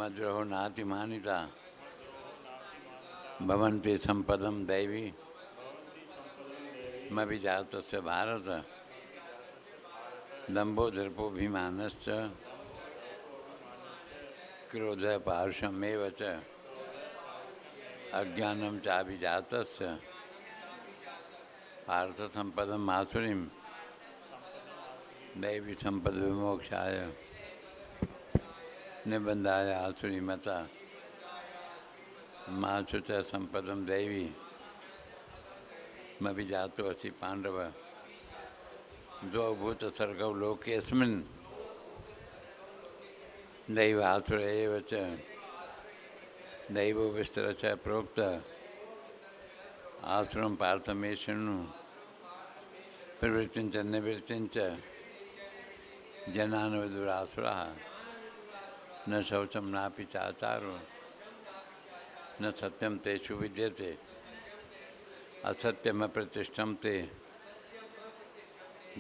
मद्रोहो नाति मानिता भवन्ति सम्पदं दैवी मभिजातस्य भारत दम्भो दर्पोऽभिमानश्च क्रोधः पारुषमेव च अज्ञानं चाभिजातस्य पार्थ सम्पदं मासुरीं दैवी सम्पद विमोक्षाय निबंधाय आसुरी मता मासु च सम्पदं दैवी मभिजातो असि पांडव द्वौ भूत सर्गौ लोकेऽस्मिन् दैव आसुर एव च दैवो विस्तर च प्रोक्त आसुरं पार्थ मे शृणु प्रवृत्तिं च निवृत्तिं च जनान् विदुरासुराः न शौचं नापि चाचारो न सत्यं तेषु विद्यते असत्यमप्रतिष्ठं ते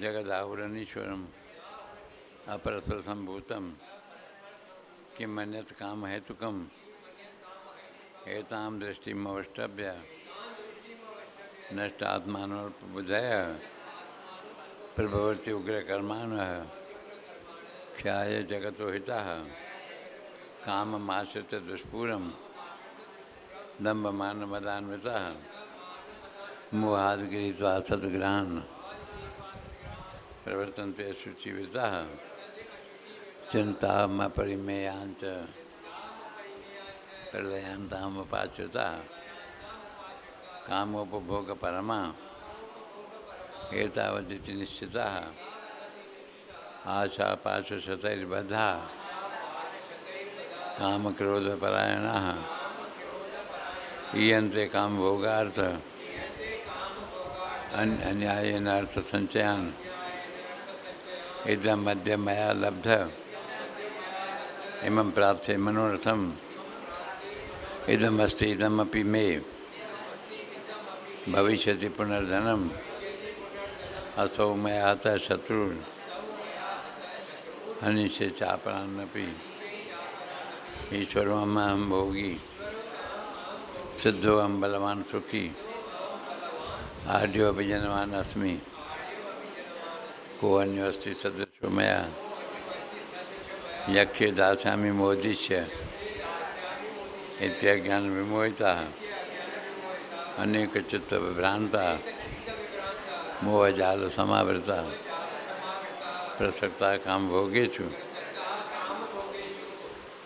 जगदाहुरनीश्वरम् अपरस्वसम्भूतं किम् अन्यत् कामहेतुकम् एतां दृष्टिम् अवष्टभ्य नष्टात्मानोपबुद्धय प्रभवति उग्रकर्माणः क्षयाय जगतो हितः काममाश्रित्य दुष्पूरं दम्भमानमदान्वितः मोहाद् गृहीत्वा सद्ग्रहान् प्रवर्तन्ते शुचिवितः चिन्तामपरिमेयाञ्च प्रलयान्तामुपाच्युतः कामोपभोगपरमा एतावदिति निश्चितः आशापाशशतैर्बद्धा कामक्रोधपरायणाः ईयन्ते कामभोगार्थ अन्यायेन अर्थसञ्चयान् इदम् अद्य मया लब्ध इमं प्राप्ते मनोरथम् इदमस्ति इदमपि मे भविष्यति पुनर्धनम् असौ मया हतः शत्रुर् हनिष्ये चापरान्नपि ईश्वरोऽहं भोगी सिद्धोऽहं बलवान् सुखी आढ्योऽपि जनवान् अस्मि को अन्योऽस्ति सदृशो मया यक्षे दास्यामि मोदिष्य इत्यज्ञानविमोहिताः अनेकचित्तविभ्रान्ताः मोहजालसमावृताः प्रसक्ताः कामभोगेषु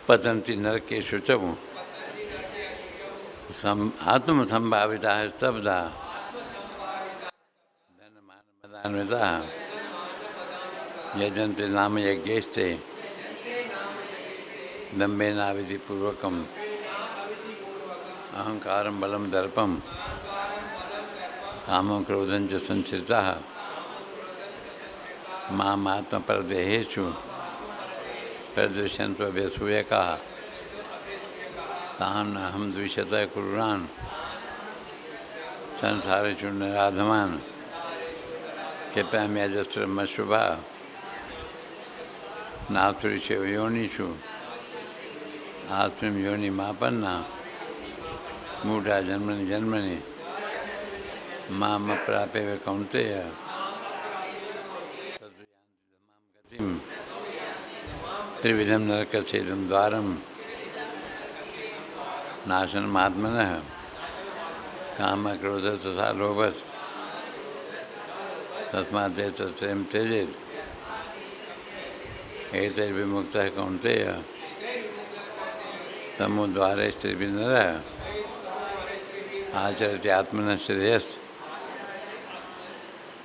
पतन्ति नरकेषु च आत्मसम्भाविताः स्तब्धाः धनमानमदान्विताः यजन्ते नाम यज्ञैस्ते दम्भेनाविधिपूर्वकम् अहंकारं बलं दर्पं कामं क्रोधं च संश्रिताः मामात्मपरदेहेषु प्रदृश्यन्त्वभ्यसूयकाः तान् अहं द्विषतः क्रूरान् संसारेषु नराधमान् क्षिपामि अजस्रमशुभाः नासुरीषु योनिषु आत्मं योनिमापन्ना मूढ़ा जन्मनि जन्मनि माम प्राप्य वे कौन्तेय गतिम त्रिविधं नरकछेदं द्वारं नाशनमात्मनः काम क्रोध तथा लोभस् तस्मात् एतत्त्रयं त्यजेत् एतैर्विमुक्तः कौन्तेय तमोद्वारे स्त्रीभिर्नरः आचरति आत्मनः श्रेयस्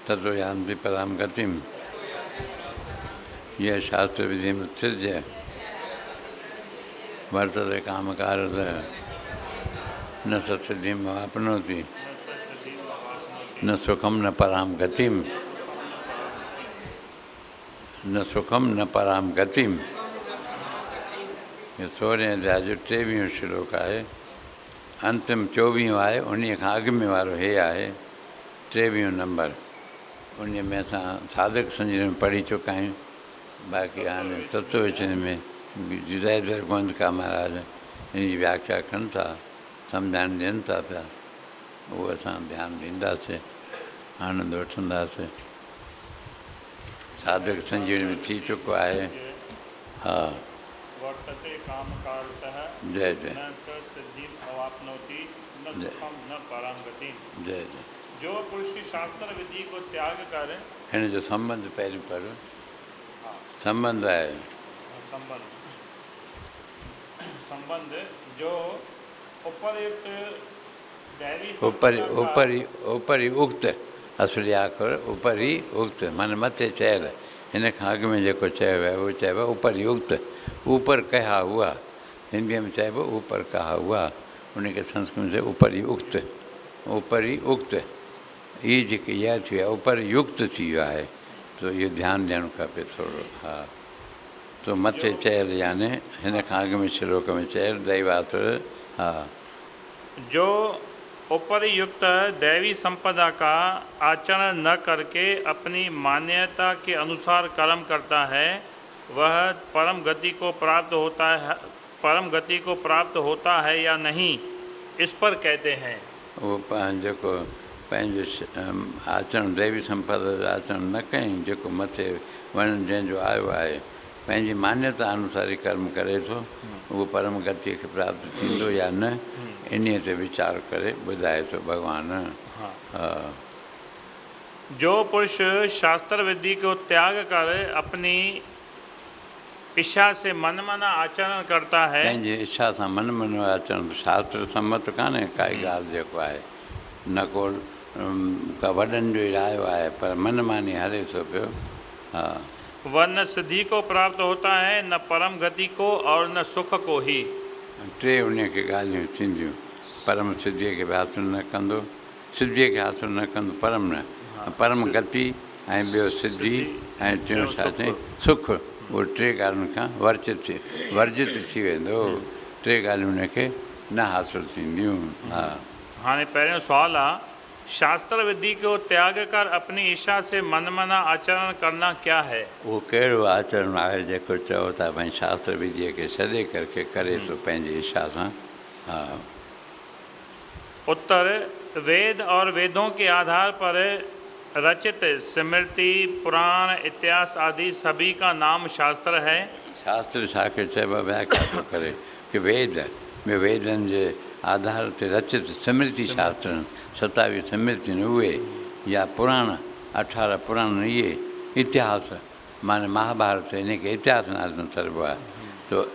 ततो यान्ति परां गतिम् यह शास्त्रविधिम् उत्सृज्य वर्तते कामकारतः न सत्सिद्धिम् आप्नोति न सुखं न परां गतिम् न सुखम न पराम गतिम। ये 16 अध्याय जो 23 श्लोक आहे, अंतिम 24 आहे, उन खां अॻु में वारो हे आहे 23 नंबर। उन में असां साधक संजीवनी में पढ़ी चुका आहियूं। बाक़ी हाणे तत्ववचन में जयद्वार गोविंद का महाराज इन जी व्याख्या कनि था, सम्झाइण ॾियनि था पिया, उहो असां ध्यानु ॾींदासीं, आनंद वठंदासीं। साधक संजीवनी में थी चुको आहे। हा, वर्तते कामकालतः जय जय न च सिद्धिं अवाप्नोति न सुखम न परम गति। जय जय। जो पुरुष शास्त्र विधि को त्याग कर, हिन जो संबंध पहिरियों पढ़ो। हाँ, संबंध आहे संबंध संबंध जो उपर्युक्त दैवी उपरि संपदा का- उपरि उपरि उक्त असुली आख़िर उपरि उक्त माना मथे चयल, हिन खां अॻु में जेको चयो आहे उहो चइबो आहे उपरि उक्त, ऊपर कहा हुआ, हिंदीअ में चइबो ऊपर कहा हुआ, उनखे संस्कृत में उपरि उक्त, उपरि उक्त, इहा जेकी इहा थी आहे उपरि युक्त थी वियो आहे, त इहो ध्यानु ॾियणु खपे थोरो। हा, तो मथे चयल याने हिन खां अॻु में श्लोक में चयल दैवातुर। हा, जो उपरयुक्त दैवी संपदा का आचरण न करके अपनी मान्यता के अनुसार कर्म करता है, वह परम गति को प्राप्त होता है, परम गति को प्राप्त होता है या नहीं, इस पर कहते हैं। उहो जेको पंहिंजो आचरण दैवी संपदा जो आचरण न कयईं, जेको मथे वञण जंहिंजो आयो आहे, पंहिंजी मान्यता अनुसार ई कर्म करे थो, उहो परम गतिअ खे प्राप्त थींदो या न, इन्हीअ ते वीचार करे ॿुधाए थो भॻवानु। हा, जो पुरुष शास्त्र विधि को त्याग कर अपनी इच्छा से मनमाना आचरण करता है, पंहिंजी इच्छा सां मन मनो आचरण शास्त्र सम्मत कान्हे काई ॻाल्हि जेको आहे, न को का वॾनि जो ई रायो आहे, पर मनमानी हले थो पियो। हा, वह न सिद्धि को प्राप्त होता है, न परम गति को और न सुख को ही। टे उन खे ॻाल्हियूं थींदियूं, परम सिद्धीअ खे बि हासिलु न कंदो, सिद्धीअ खे हासिलु न कंदो, परम न, परम गति ऐं ॿियो सिद्धि ऐं टियों छा चई सुख, उहो टे ॻाल्हियुनि खां वर्जित थी वेंदो, टे ॻाल्हियूं उनखे न हासिलु थींदियूं। हा, हाँ, पहिरियों सवाल आहे, शास्त्र विधि को त्याग कर अपनी इच्छा से मनमाना आचरण करना क्या है? उहो कहिड़ो आचरण आहे जेको चओ था भई शास्त्र विधीअ खे छॾे करके करे थो पंहिंजी इच्छा सां? हा, उत्तर, वेद और वेदों के आधार पर रचित स्मृति पुराण इतिहास आदि सभी का नाम शास्त्र है। शास्त्र छाखे चइबो आहे, व्याख्या थो करे कि वेद में वेदनि जे आधार ते रचित स्मृति शास्त्र 27 स्मृति उहे, या पुराण 18 पुराण इहे, इतिहास माने महाभारत इनखे इतिहास नाले सां चइबो आहे। तो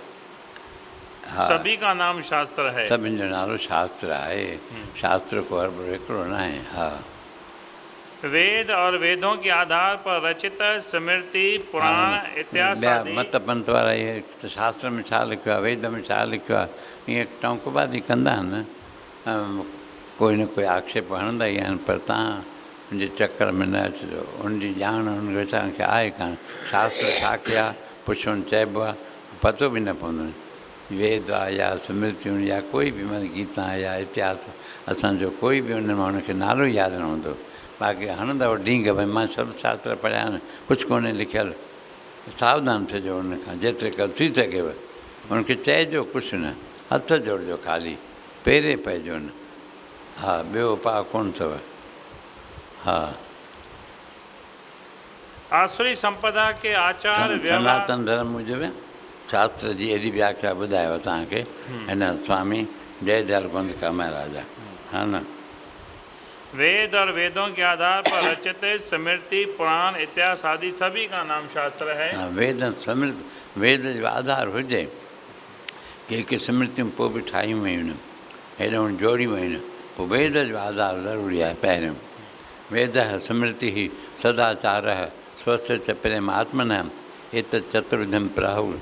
हा, सभी का नाम शास्त्र है। सभिनि जो नालो शास्त्र आहे, शास्त्र को हर हिकिड़ो न आहे। हा, वेद और वेदों के आधार पर रचित स्मृति पुराण इतिहास ॿिया आदि मत पंथ वारा इहे त शास्त्र में छा लिखियो आहे, वेद में छा लिखियो आहे, ईअं टोंकबाज़ी कंदा आहिनि, कोई न कोई आक्षेप हणंदा ई आहिनि, पर तव्हां उनजे चकर में न अचिजो, उनजी ॼाण उन वीचारनि खे आहे कान। शास्त्र छा कया पुछणु चइबो आहे, पतो बि न पवंदो, वेद आहे या स्मृतियूं या कोई बि मतलब गीता या इतिहास, असांजो कोई बि उन मां उनखे नालो यादि न हूंदो, बाक़ी हणंदव ढींग भई मां सभु शास्त्र पढ़िया आहिनि, कुझु कोन्हे लिखियलु, सावधान थिजो उनखां जेतिरे कर थी सघेव, उनखे चइजो कुझु न, हथ जोड़जो ख़ाली, पेरे पइजो न। हा, ॿियो उपाउ कोन अथव। हा, आसुरी संपदा के आचार व्यवहार सनातन धर्म मूजिबि शास्त्र जी अहिड़ी व्याख्या ॿुधायव तव्हांखे हिन स्वामी जयदयाल गोंदका महाराज। हा न, वेद और वेदों के आधार पर रचित स्मृति पुराण इतिहास आदि सभी का नाम शास्त्र है। हा, वेद स्मृति, वेद जो आधार हुजे, के स्मृतियूं पोइ बि ठाहियूं वयूं आहिनि, हेॾो जोड़ियूं वयूं आहिनि, पोइ वेद जो आधार ज़रूरी आहे। पहिरियों वेद स्मृति ही सदाचार स्वस्थ च प्रेम आत्मन एतत् चतुर्विधं प्राहुः।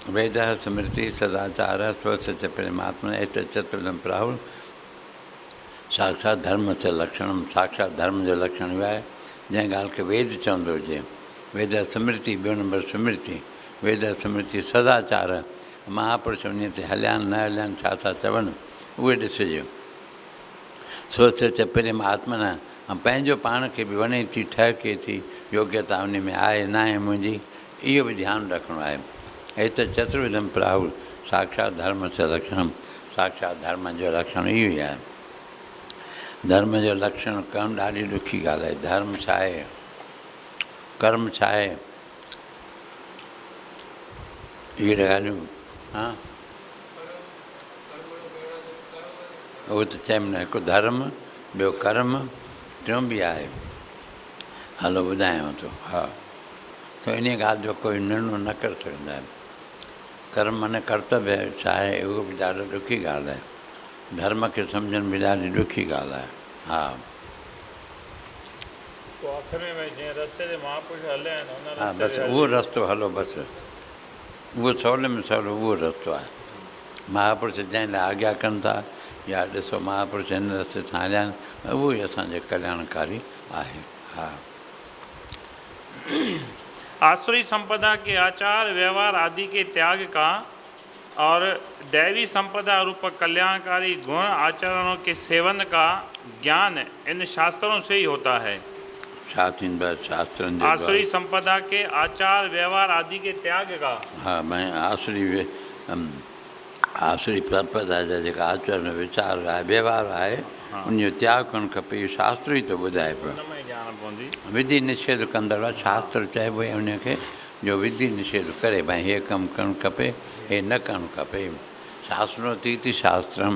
वेद स्मृति सदाचार स्वस्थ च प्रेमात्मा एतत् चतुर्विधं प्राहुः। साक्षात धर्म से लक्षणम, साक्षात धर्म जो लक्षण इहो आहे जंहिं ॻाल्हि खे वेद चवंदो हुजे। वेद स्मृति, ॿियो नंबर स्मृति, वेद स्मृति सदाचार, महापुरुष उन ते हलिया आहिनि न हलिया आहिनि, छा था चवनि उहे ॾिसिजो। स्वस्थ च प्रेम आत्मना, ऐं पंहिंजो पाण खे बि वणे थी, ठहके थी, योग्यता उन में आहे न आहे मुंहिंजी, इहो बि ध्यानु रखिणो आहे। एत चतुर्विधम प्राहु साक्षात धर्म से लक्षणम, साक्षात धर्म जो लक्षण इहो ई आहे। धर्म जो लक्षण करणु ॾाढी ॾुखी ॻाल्हि आहे। धर्म छा आहे, कर्म छा आहे, इहे ॻाल्हियूं हा उहो त चयमि न, हिकु धर्म, ॿियो कर्म, टियों बि आहे। हलो ॿुधायांव थो। हा, त इन ॻाल्हि जो कोई निर्णय न करे सघंदा आहिनि। कर्म माने कर्तव्य छा आहे, उहो बि ॾाढो ॾुखी ॻाल्हि आहे। धर्म खे सम्झण बि ॾाढी ॾुखी ॻाल्हि आहे। हा, हा बसि उहो रस्तो हलो, बसि उहो सवले में सवलो उहो रस्तो आहे। महापुरुष जंहिं लाइ आज्ञा कनि था, या ॾिसो महापुरुष हिन रस्ते सां हलिया आहिनि, उहो ई असांजे कल्याणकारी आहे। हा, आसुरी संपदा के आचार व्यवहार आदि के त्याग का और दैवी संपदा रूप कल्याणकारी गुण आचरणों के सेवन का ज्ञान इन शास्त्रों से ही होता है। छा थींदो आहे शास्त्रनि जे आसुरी संपदा के आचार व्यवहार आदि के त्याग का। हा, भई आसुरी संपदा जा जेका आचरण वीचार आहे, व्यवहार आहे, उन जो त्याग करणु खपे। इहो शास्त्र ई थो ॿुधाए पियो। विधि निषेध कंदड़ आहे, शास्त्र चइबो आहे उनखे जो विधि निषेध करे, भई हे कमु करणु खपे, हे न करणु खपे। शास्त्रोतीति शास्त्रम,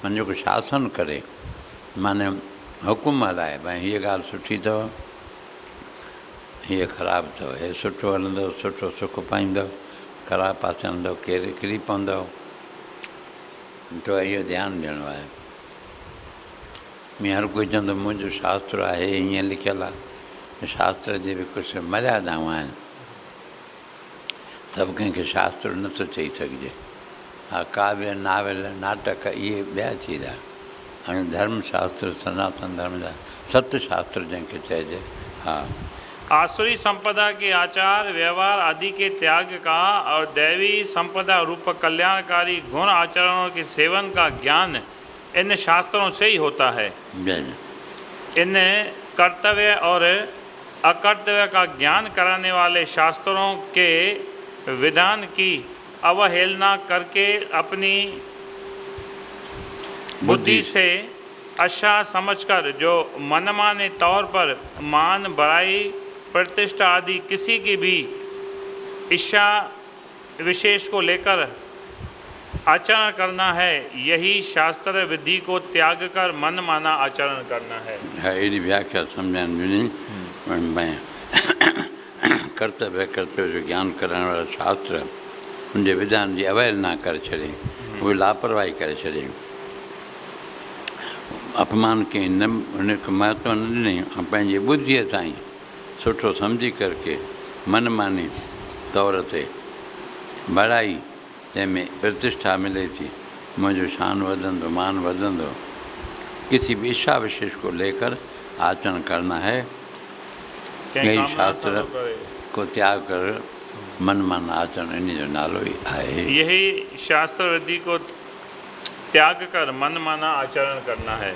मन जेको शासन करे, माने हुकुम हलाए, भई हीअ ॻाल्हि सुठी अथव, हीअ ख़राबु अथव, हे सुठो हलंदव, सुठो सुख पाईंदव, ख़राबु पासे हलंदव, केरु किरी पवंदव, तो इहो ध्यानु ॾियणो आहे। हर कोई चवंदो मुंहिंजो शास्त्र आहे, हीअं लिखियलु आहे। शास्त्र जी बि कुझु मर्यादाऊं आहिनि। सभु कंहिंखे शास्त्र नथो चई सघिजे। हा, काव्य, नावेल, नाटक इहे ॿिया थी विया। हाणे धर्मशास्त्र, सनातन धर्म जा सत शास्त्र जंहिंखे चइजे। हा, आसुरी संपदा के आचार व्यवहार आदि के त्याग का और दैवी संपदा रूप कल्याणकारी गुण आचरणों के सेवन का ज्ञान इन शास्त्रों से ही होता है। इन कर्तव्य और अकर्तव्य का ज्ञान कराने वाले शास्त्रों के विधान की अवहेलना करके अपनी बुद्धि से अच्छा समझकर जो मनमाने तौर पर मान, बड़ाई, प्रतिष्ठा आदि किसी की भी इच्छा विशेष को लेकर आचरण करना है, यही शास्त्र विधि को त्याग कर मन माना आचरण करना है। अहिड़ी व्याख्या सम्झाइण ॾिनी। कर्तव्य जो ज्ञान करण वारा शास्त्र, उनजे विधान जी अवहेलना करे छॾी, उहे लापरवाही करे छॾी, अपमान कयईं, न उनखे महत्व न ॾिनई, ऐं पंहिंजी बुद्धीअ सां ई सुठो सम्झी करके मनमानी तौर ते बड़ाई, जंहिंमें प्रतिष्ठा मिले थी, मुंहिंजो शान वधंदो, मान वधंदो, किसी भी इच्छा विशेष को लेकर आचरण करना है, यही शास्त्र को त्याग कर मन मन आचरण, इन जो नालो ही आहे। यही शास्त्र विधि को त्याग कर मन माना आचरण करना है।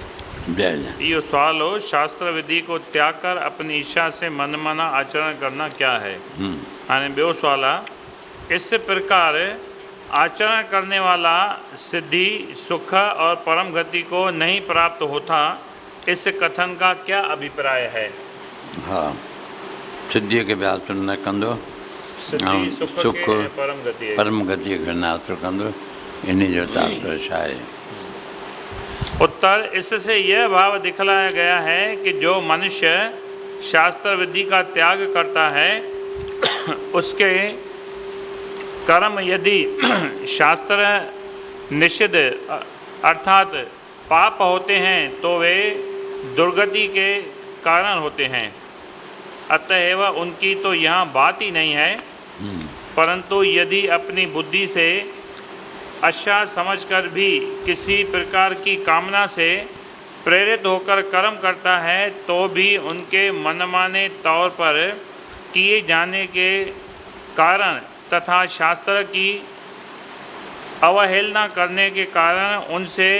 यो सवाल हो, शास्त्र विधि को त्याग कर अपनी इच्छा से मन माना आचरण करना क्या है। हाणे ॿियो सवाल आहे, इस प्रकार आचरण करने वाला सिद्धि, सुख और परम गति को नहीं प्राप्त होता, इस कथन का क्या अभिप्राय है। हाँ, सिद्धि के भी हासिल न कंदो, सुख परम गति के न हासिल कंदो, इन जो तात्पर्य छा आहे। उत्तर, इससे यह भाव दिखलाया गया है कि जो मनुष्य शास्त्र विधि का त्याग करता है, उसके कर्म यदि शास्त्र निषिद्ध अर्थात पाप होते हैं तो वे दुर्गति के कारण होते हैं। अतएव उनकी तो यहाँ बात ही नहीं है, परंतु यदि अपनी बुद्धि से अच्छा समझकर भी किसी प्रकार की कामना से प्रेरित होकर कर्म करता है, तो भी उनके मनमाने तौर पर किए जाने के कारण तथा शास्त्र की अवहेलना करने के कारण उनसे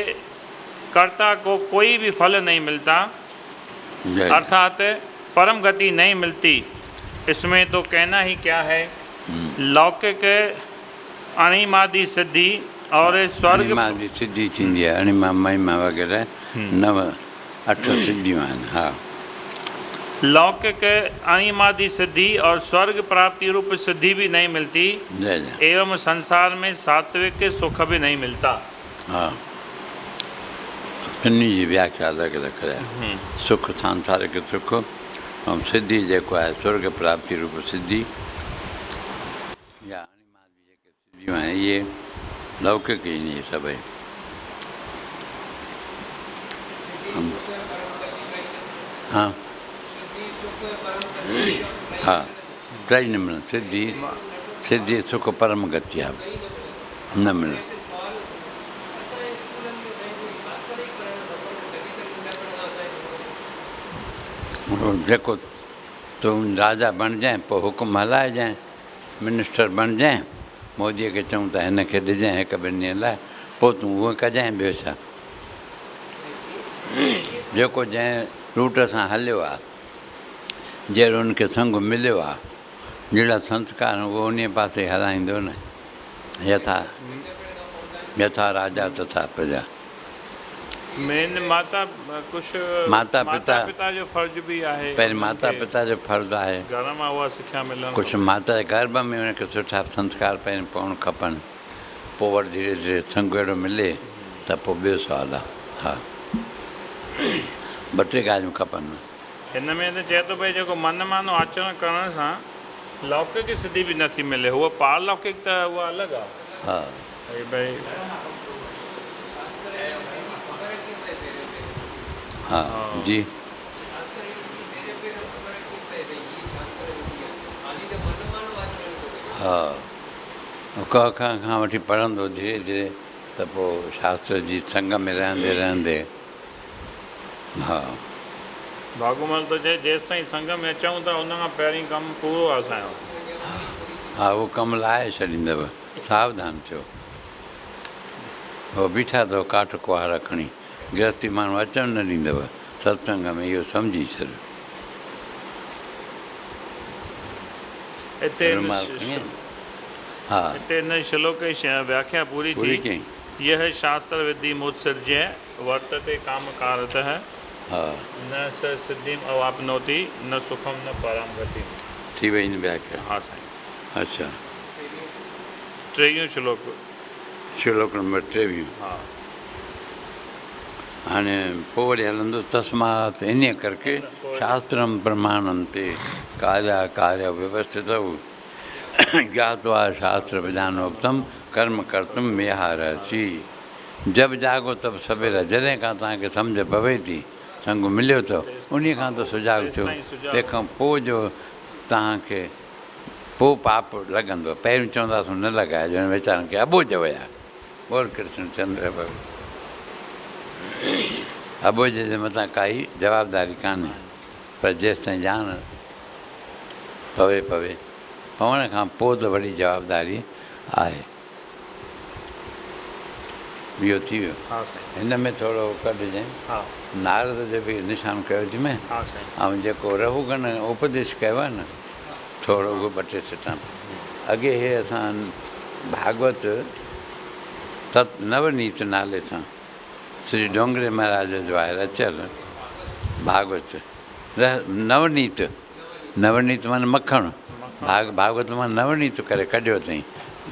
कर्ता को कोई भी फल नहीं मिलता, अर्थात परम गति नहीं मिलती। इसमें तो कहना ही क्या है। लौकिक अणिमादि सिद्धि और स्वर्ग अणिमा जी सिद्धि थींदी आहे, अणिमा महिमा वग़ैरह 9-8 सिद्धियूं आहिनि। हा, लौकिक अणिमादि सिद्धि और स्वर्ग प्राप्ति रूप सिद्धि भी नहीं मिलती, जय जय। एवं संसार में सात्विक सुख भी नहीं मिलता। हा, टिनी जी व्याख्या अलॻि अलॻि आहे। सुख सांसारिक सुख ऐं सिद्धि जेको आहे स्वर्ग प्राप्ति रूप सिद्धि या अणिमादि जेके सिद्धियूं आहिनि इहे लौकिक ई आहिनि, इहे सभई। हा हा, टई न मिलनि, सिद्धि सिद्धि सुख परम गति आहे, न मिलनि। जेको तूं राजा बणिजांइ पोइ हुकुम हलाइजांइ, मिनिस्टर बणिजांइ, मोदीअ खे चऊं त हिनखे ॾिजांइ 1-2 ॾींहं लाइ, पोइ तूं उहो कजांइ, ॿियो छा। जेको जंहिं रूट सां हलियो आहे, जहिड़ो हुनखे संग मिलियो आहे, जहिड़ा संस्कार उहो उन पासे हलाईंदो न। यथा यथा राजा तथा प्रजा। मेन माता कुझु माता पिता जो फर्ज़ बि आहे, पहिरीं माता पिता जो फर्ज़ु आहे, घर मां उहा सिखिया मिलणु। कुझु माता जे गर्भ में हुनखे सुठा संस्कार पहिरीं पवणु खपनि, पोइ वरी धीरे धीरे संग अहिड़ो मिले त पोइ ॿियो सुवालु आहे। हा, 2-3 ॻाल्हियूं खपनि। हिन में त चए थो भई जेको मनमानो आचरण करण सां लौकिक सिद्धि बि नथी मिले, उहा पारलौकिक त उहा अलॻि आहे। हा, भई हा जी, हा, क खां वठी पढ़ंदो धीरे धीरे त पोइ शास्त्र जी संग में रहंदे रहंदे। हा, भागूमल तो चए जेसि ताईं संग में अचूं था उन खां पहिरीं कमु पूरो आहे असांजो। हा, उहो कमु लाहे छॾींदव, सावधान थियो। उहो बीठा अथव काठ कुहार खणी, गृहस्थी माण्हू अचणु न ॾींदव सत्संग में, इहो सम्झी छॾ। हिते हा, हिते हिन श्लोक जी व्याख्या पूरी पूरी थी। कई। यह शास्त्र विधि मुत्सृज्य वर्तते कामकारतः, हा, न स सिद्धिम अवाप्नोति न सुखम न परम गति। थी वई न व्याख्या। हाँ साईं। अच्छा, 3 श्लोक। श्लोक नंबर 23। हा, हाणे पोइ वरी हलंदो तस्मात इन करके शास्त्रम प्रमाणम ते कार्य कार्य व्यवस्थित ज्ञात्वा शास्त्र विधानोक्तम कर्म कर्तुम विहारसि। जब जागो तब सवेरा, जॾहिं खां तव्हांखे सम्झ पवे थी, संग मिलियो अथव, उन खां त सुजाग थियो। तंहिंखां पोइ जो तव्हांखे पोइ पाप लॻंदो, पहिरियों चवंदासीं न लॻाइजो, वीचारनि खे अबोज विया। बोल कृष्ण चंद्र बाबू, अबोज जे मथां काई जवाबदारी कान्हे, पर जेसि ताईं ॼाण पवे पवण खां पोइ त वॾी जवाबदारी आहे। इहो थी वियो। हिन में थोरो कढिजांइ, नारद जो बि निशान कयो थी मैं, ऐं जेको रहूगन उपदेश कयो आहे न, थोरो उहो 2-3 सिटा। अॻे हे असां भागवत नवनीत नाले सां श्री डोंगरे महाराज जो आहे रचियल भागवत। नवनीत, नवनीत माना मखणु, भागवत मां नवनीत करे कढियो अथई,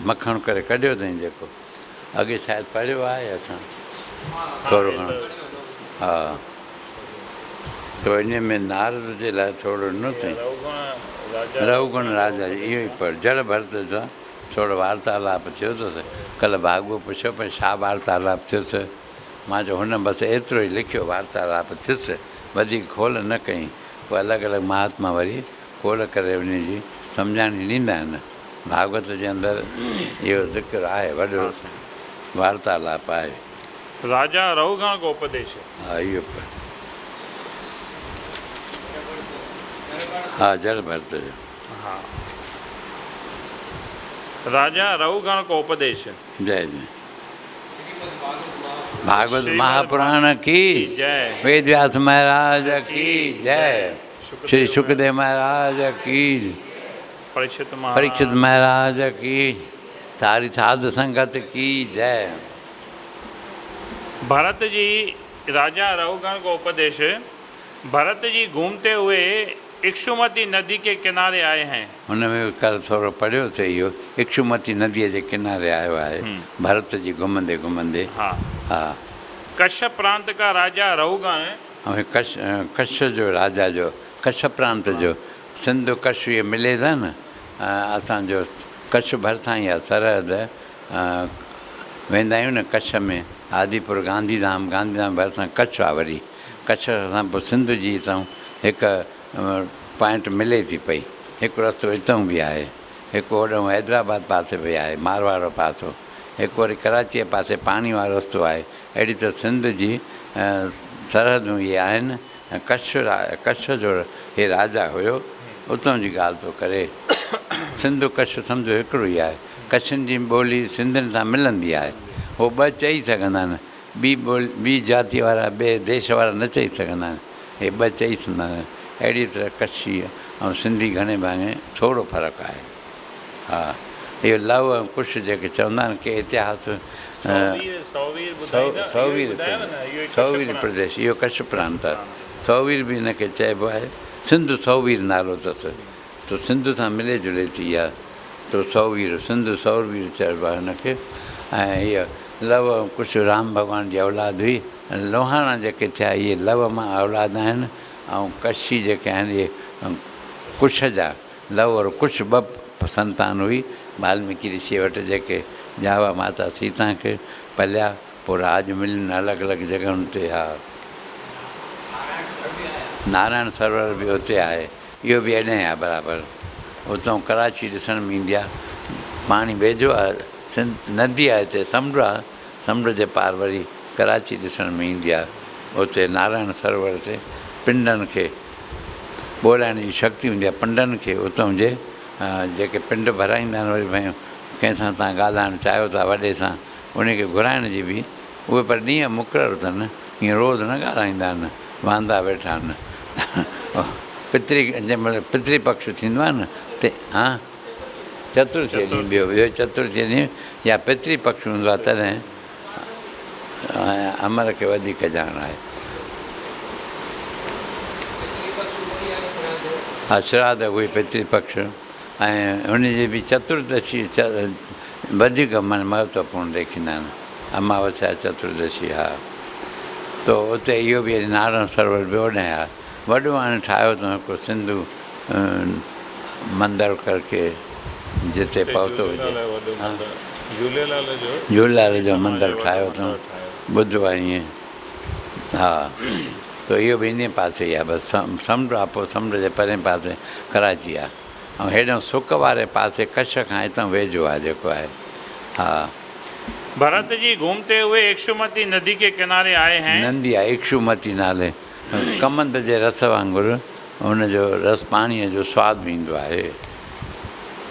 मखणु करे कढियो अथई। जेको अॻे शायदि पढ़ियो आहे असां थोरो घणो। हा, त इन में नारद जे लाइ थोरो ॾिनो अथई, रघुगुण राजा इहो ई पढ़। जड़ भरत सां थोरो वार्तालाप थियो अथसि। कल्ह भागवत पुछियो पर छा वार्तालाप थियुसि, मां चयो हुन बसि एतिरो ई लिखियो वार्तालाप थियुसि, वधीक खोल न कई। पोइ अलॻि अलॻि महात्मा वरी खोल करे उन जी सम्झाणी ॾींदा आहिनि। भागवत जे अंदरि इहो ज़िक्र आहे, वॾो वार्तालाप आहे। राजा रघुगण को उपदेश। हा, इहो हा, जड़ भरत जो। हा, राजा रघुगण को उपदेश। जय जय। भागवत महापुराण की जय। वेद व्यास महाराज की जय। श्री सुखदेव महाराज की, परीक्षित महाराज की, सारी साधु संगत की जय। भरत जी राजा रहुगण को उपदेश। भरत जी घूमते हुए इक्षुमती नदी के किनारे आए हैं। हुनमें कल थोरो पढ़ियो थे इहो, इक्षुमती नदीअ जे किनारे आयो आहे भरत जी घुमंदे घुमंदे। हाँ हा। कश्यप प्रांत का राजा रहुगण ऐं कच्छ जो राजा जो, कच्छ प्रांत जो, सिंध कच्छ इहे मिले था न, असांजो कच्छ भरिसां ई आहे सरहद। वेंदा आहियूं न कच्छ में, आदिपुर गांधीधाम, गांधीधाम भरिसां कच्छ आहे वरी, कच्छ खां पोइ सिंध जी हितां हिकु पॉइंट मिले थी पई। हिकु रस्तो हितां बि आहे, हिकु होॾो हैदराबाद पासे बि आहे, मारवाड़ पासो, हिकु वरी कराचीअ पासे पाणी वारो रस्तो आहे। अहिड़ी त सिंध जी सरहदूं इहे आहिनि। ऐं कच्छ जो हे राजा हुयो, उतां जी ॻाल्हि थो करे। सिंध कच्छ सम्झो हिकिड़ो ई आहे। कच्छनि जी ॿोली सिंधियुनि सां मिलंदी आहे। उहो ॿ चई सघंदा आहिनि, ॿी जाति वारा ॿिए देश वारा न चई सघंदा आहिनि, हे ॿ चई सघंदा आहिनि। अहिड़ी तरह कच्छी ऐं सिंधी घणे भाङे थोरो फ़र्क़ु आहे। हा, इहो लव ऐं कुश जेके चवंदा आहिनि की इतिहास सौवीर प्रदेश, इहो कच्छ प्रांत आहे। सौवीर बि हिनखे चइबो आहे, सिंध सौवीर नालो अथसि। तो सिंध सां मिले जुले थी आहे, तो सौवीर, सिंध सौवीर चइबो आहे हिनखे। ऐं हीअ लव ऐं कुश राम भॻवान जी औलाद हुई। लोहाणा जेके थिया इहे लव मां औलाद आहिनि, ऐं कच्छी जेके आहिनि इहे कुश जा। लव और कुश ॿ संतान हुई वाल्मीकि ऋषि वटि, जेके जावा माता सीता खे पलिया, पोइ राज मिलियुनि अलॻि अलॻि जॻहियुनि ते। हा, नारायण सरोवर बि हुते आहे, इहो बि एॾे आहे बराबरि। उतां कराची ॾिसण में ईंदी आहे, पाणी वेझो आहे, नदी आहे हिते, समुंड आहे, समुंड जे पार वरी कराची ॾिसण में ईंदी आहे। उते नारायण सरोवर ते पिंडनि खे ॿोलाइण जी शक्ति हूंदी आहे, पिंडनि खे उतां जे जेके पिंड भराईंदा आहिनि, वरी भई कंहिंसां तव्हां ॻाल्हाइणु चाहियो था वॾे सां, उनखे घुराइण जी बि उहे पर ॾींहं मुक़ररु अथनि, ईअं रोज़ु न ॻाल्हाईंदा आहिनि, वांदा वेठा आहिनि। जंहिंमहिल पितृ पक्ष थींदो आहे न ते, हा, चतुर्थी ॾींहुं ॿियो चतुर्थी ॾींहुं या पितृ पक्ष हूंदो आहे तॾहिं अमर खे वधीक ॼाण आहे। हा, श्राद्ध उहे पितृ पक्ष, ऐं हुनजी बि चतुर्दशी वधीक महत्वपूर्ण लेखींदा आहिनि, अमावस्या चतुर्दशी। हा, तो उते इहो बि नारायण सरोवर बि होॾे आहे, वॾो हाणे ठाहियो अथऊं हिकिड़ो सिंधू मंदरु करके, जिते पहुतो हुजे, झूलेलाल जो मंदरु ठाहियो अथऊं, ॿुधो आहे ईअं। हा, त इहो बि इन पासे ई आहे, बसि समुंड आहे, पोइ समुंड जे परे पासे कराची आहे, ऐं हेॾो सुक वारे पासे कच्छ खां हितां वेझो आहे जेको आहे। हा, भरत जी घूमते हुए इक्षुमती नदी के किनारे आए हैं। नंदी आहे इक्षुमती नाले, कमंद जे रस वांगुरु हुनजो रस पाणीअ जो सवादु बि ईंदो आहे।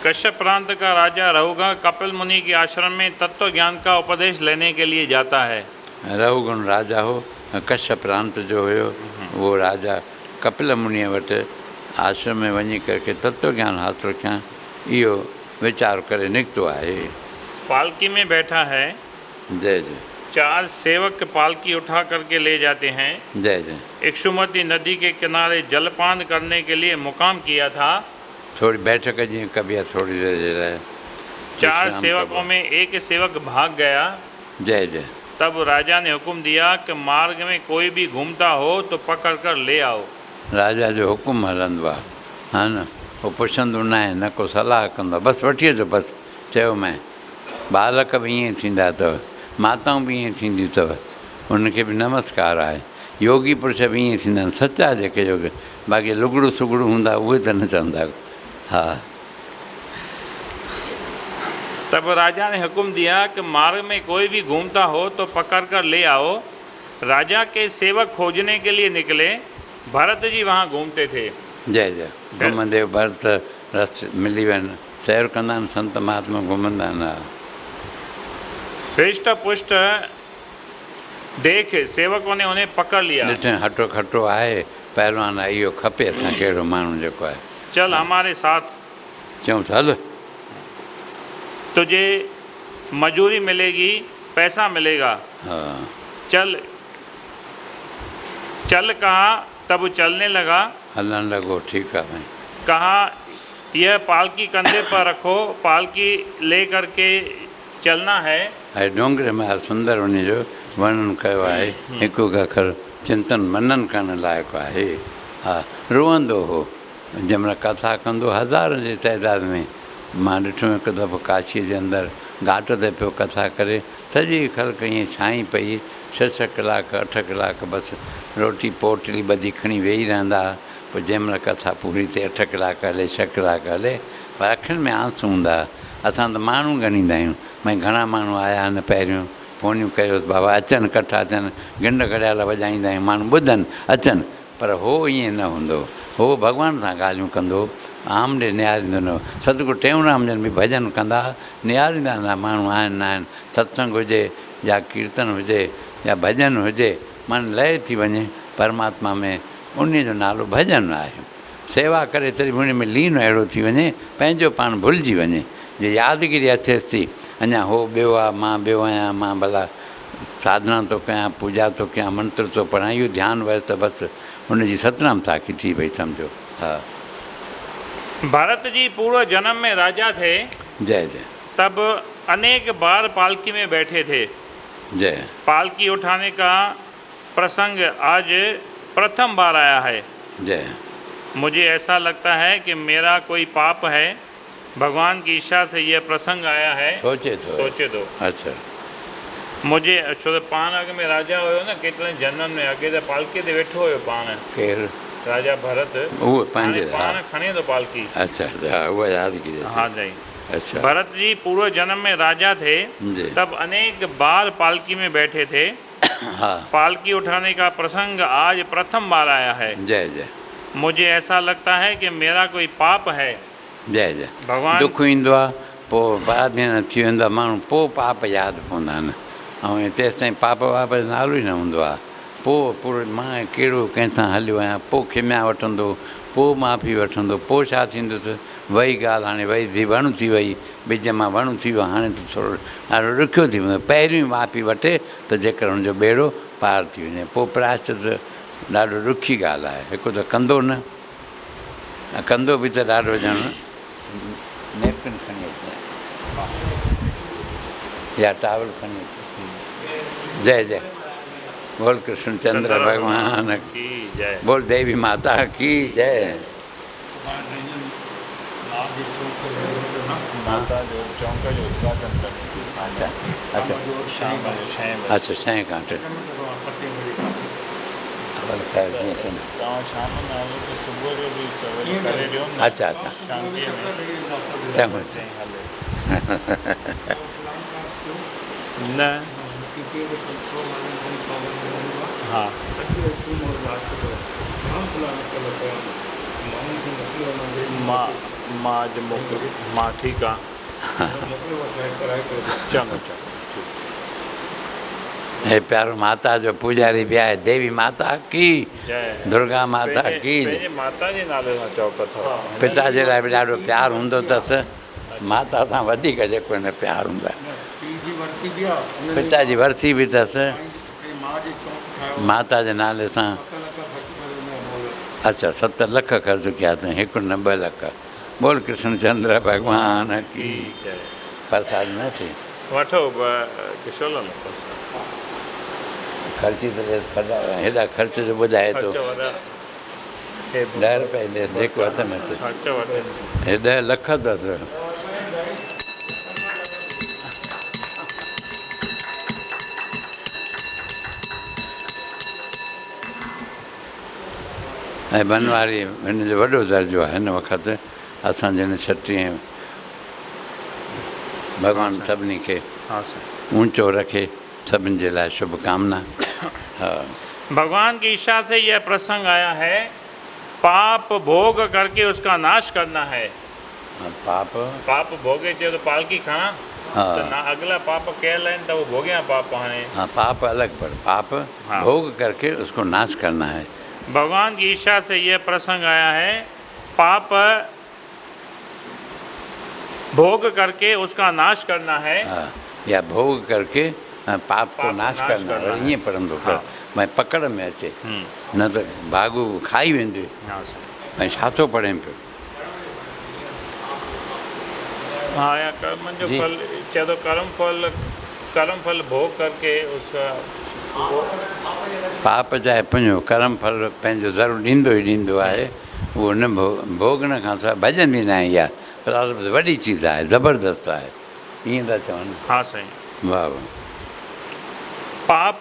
कश्यप प्रांत का राजा रहुगण कपिल मुनि के आश्रम में तत्व ज्ञान का उपदेश लेने के लिए जाता है। रहुगण राजा हो, कश्यप प्रांत जो हुयो, उहो राजा कपिल मुनीअ वटि आश्रम में वञी करके तत्व ज्ञान हासिल कयां, इहो वीचार करे निकितो आहे। पालकी में बैठा है। जय जय। 4 सेवक पालकी उठा करके ले जाते हैं। जय जय। इक्षुमती नदी के किनारे जलपान करने के लिए मुकाम किया था। थोड़ी बैठक जी कभी है, थोड़ी देर जे लाइ। 4 सेवकों में एक सेवक भाग गया। जय जय। तब राजा ने हुक्म दिया कि मार्ग में कोई भी घूमता हो तो पकड़ कर ले आओ। राजा जो हुकुम हलंदो आहे, हा न, उहो पुछंदो न आहे, न को सलाह कंदो, बसि वठी अचो, बसि चयो मैं। बालक बि ईअं थींदा अथव, माताऊं बि ईअं थींदियूं अथव, उनखे बि नमस्कार आहे। योगी पुरुष बि ईअं थींदा आहिनि, सचा जेके योगी, बाक़ी लुगड़ू सुगड़ू हूंदा उहे त न चवंदा। हा, तब राजा ने हुक्म दिया कि मार्ग में कोई भी घूमता हो तो पकड़ कर ले आओ। राजा के सेवक खोजने के लिए निकले। भरत जी वहाँ घूमते थे। जय जय। घुमंदे भरत रस्ते मिली वञनि, सैर कंदा आहिनि, संत महात्मा घुमंदा आहिनि। हृष्ट पुष्ट देख सेवकों ने उन्हें पकड़ लिया। ॾिठे हटो खटो आहे, पहलवान आहे इहो खपे असांखे अहिड़ो माण्हू जेको आहे। चल हमारे साथ, चऊं था हलो। तुझे मजूरी मिलेगी, पैसा मिलेगा। हा चल चल कहा तब चलने लगा। हलण लॻो, ठीकु आहे भाई। कहा यह पालकी कंधे पर रखो, पालकी ले करके चलना है। ऐं डोंगरे में सुंदर उन जो वर्णन कयो आहे। हिकु अखर चिंतन मनन करण लाइक़ु आहे। हा रोअंदो हो जंहिंमहिल कथा कंदो, हज़ारनि जी तइदाद में। मां ॾिठो हिकु दफ़ो काशीअ जे अंदरि घाट ते पियो कथा करे, सॼी ख़ल्क ईअं छांई पई, 6-6 कलाक 8 कलाक बसि रोटी पोटली ॿधी खणी वेही रहंदा। पोइ जंहिंमहिल कथा पूरी थिए 8 कलाक हले 6 कलाक हले, पर अखियुनि में आंसू हूंदा। असां त माण्हू ॻणींदा आहियूं, भई घणा माण्हू आया आहिनि, पहिरियों फ़ोनियूं कयोसि बाबा अचनि, कठा थियनि, गिंड घड़ियाल वॼाईंदा आहियूं, माण्हू ॿुधनि अचनि। पर हो ईअं न हूंदो, हो भॻवान सां ॻाल्हियूं कंदो, आम ॾे निहारींदो न हो। सतगुरु टेऊंराम जन बि भॼन कंदा, निहारींदा न माण्हू आहिनि न आहिनि। सत्संग हुजे या कीर्तन हुजे या भॼन हुजे, मन लय थी वञे परमात्मा में, उन जो नालो भॼन आहे। सेवा करे तरी उन में लीन अहिड़ो थी वञे, पंहिंजो पाण भुलिजी वञे। जे यादगिरी अथेसि थी, अञा हो ॿियो आहे, मां ॿियो आहियां, मां भला साधना थो कयां, पूॼा थो कयां, मंत्र थो पढ़ां, इहो ध्यानु वयसि त बसि हुनजी सतनाम साखी थी वई सम्झो। हा भरत जी पूर्व जन्म में राजा थे, जय जय। तब अनेक बार पालकी में बैठे थे। जय। पालकी उठाने का प्रसंग आज प्रथम बार आया है। जय। मुझे ऐसा लगता है कि मेरा कोई पाप है, भगवान की इच्छा से यह प्रसंग आया है। सोचे तो अच्छा मुझे छो त पाण अॻ में राजा हुयो न, केतिरनि जन्मनि में अॻे त पालकीअ ते वेठो हुयो पाण, केरु राजा भरत, उहो पंहिंजे पाण खणे थो पालकी। अच्छा अच्छा उहा यादगिरी। हाँ जी। अच्छा भरत जी पूर्व जन्म में राजा थे, तब अनेक बार पालकी में बैठे थे। हाँ पालकी उठाने का प्रसंग आज प्रथम बार आया है। जय जय। मुझे ऐसा लगता है कि मेरा कोई पाप है। जय जय। भगवान दुख ईंदो आहे, पोइ पराधीन थी वेंदो आहे माण्हू, पोइ पाप यादि पवंदा आहिनि। ऐं तेसि ताईं पाप वाप जो नालो ई न हूंदो आहे। पोइ पूरो मां कहिड़ो कंहिंसां हलियो आहियां, पोइ खिमिया वठंदो, पोइ माफ़ी वठंदो, पोइ छा थींदुसि। वही ॻाल्हि हाणे वही थी वणु थी वई, ॿिज मां वणु थी वियो, हाणे त थोरो ॾाढो ॾुखियो थी वेंदो। पहिरियों माफ़ी वठे त जेकर हुनजो बेड़ो पार थी वञे, पोइ प्रायश्चित ॾाढो ॾुखी ॻाल्हि आहे। हिकु त कंदो न, कंदो बि त ॾाढो ॼण नेपकिन खणी अचे या टावल खणी अचे। जय जय। बोल कृष्ण चंद्र भगवान की जय। बोल देवी माता की जय। माता जो चौंक जो उद्घाटन करने। अच्छा अच्छा शाम जो 6 बजे। अच्छा 6 घंटे तव्हां शाम में हलो त सुबुह जो बि सवेल करे ॾियो न। अच्छा अच्छा शांतीअ में चङो न। हा मां अॼु मोकिलियो, मां ठीकु आहे। चङो चङो। हे प्यारो माता जो पुजारी बि आहे, देवी माता की जय। दुर्गा माता की पंहिंजे माता जे नाले सां चौक अथव। पिता जे लाइ बि ॾाढो प्यारु हूंदो अथसि, माता सां वधीक जेको हिन प्यारु हूंदो आहे। पिता जी वरसी बि अथसि माता जे नाले सां। अच्छा 7 लख ख़र्चु कया अथई, 1 न 2 लख। बोल कृष्ण चंद्र भगवान की जय। प्रसाद न थी वठो किशोर ख़र्ची त हेॾा ख़र्च जो ॿुधाए थो। 10 रुपया ॾे जेको हथ में अचे। हे 10 लख अथसि। ऐं बनवारी हिन जो वॾो दर्जो आहे। हिन वक़्तु असां जिन 36 भॻवानु सभिनी खे ऊंचो रखे, सभिनि जे लाइ शुभकामना। भगवान की इच्छा से यह प्रसंग आया है, पाप भोग करके उसका नाश करना है। पाप भोगे चयो तो पालकी खणा तो ना अगला पाप कयल आहिनि त वो भोगिया पाप हाणे। हाँ पाप अलग पर पाप भोग करके उसको नाश करना है। भगवान की इच्छा से यह प्रसंग आया है। पाप भोग करके उसका नाश करना है। हाँ, या भोग करके पाप को नाश करना है। ईअं पढ़ंदो कर भई पकड़ में अचे, न त भाॻू खाई वेंदे। भई छा थो पढ़े पियो? हाँ, या कर्म जो फल चए तो कर्म फल भोग करके उसका पाप चाहे पंहिंजो कर्म फल पंहिंजो ज़रूरु ॾींदो ई ॾींदो आहे। उहो न भोगण खां सवाइ भॼंदी न आहे। इहा पर वॾी चीज़ आहे, ज़बरदस्त आहे। ईअं था चवनि। हाँ सही। वाह वाह। पाप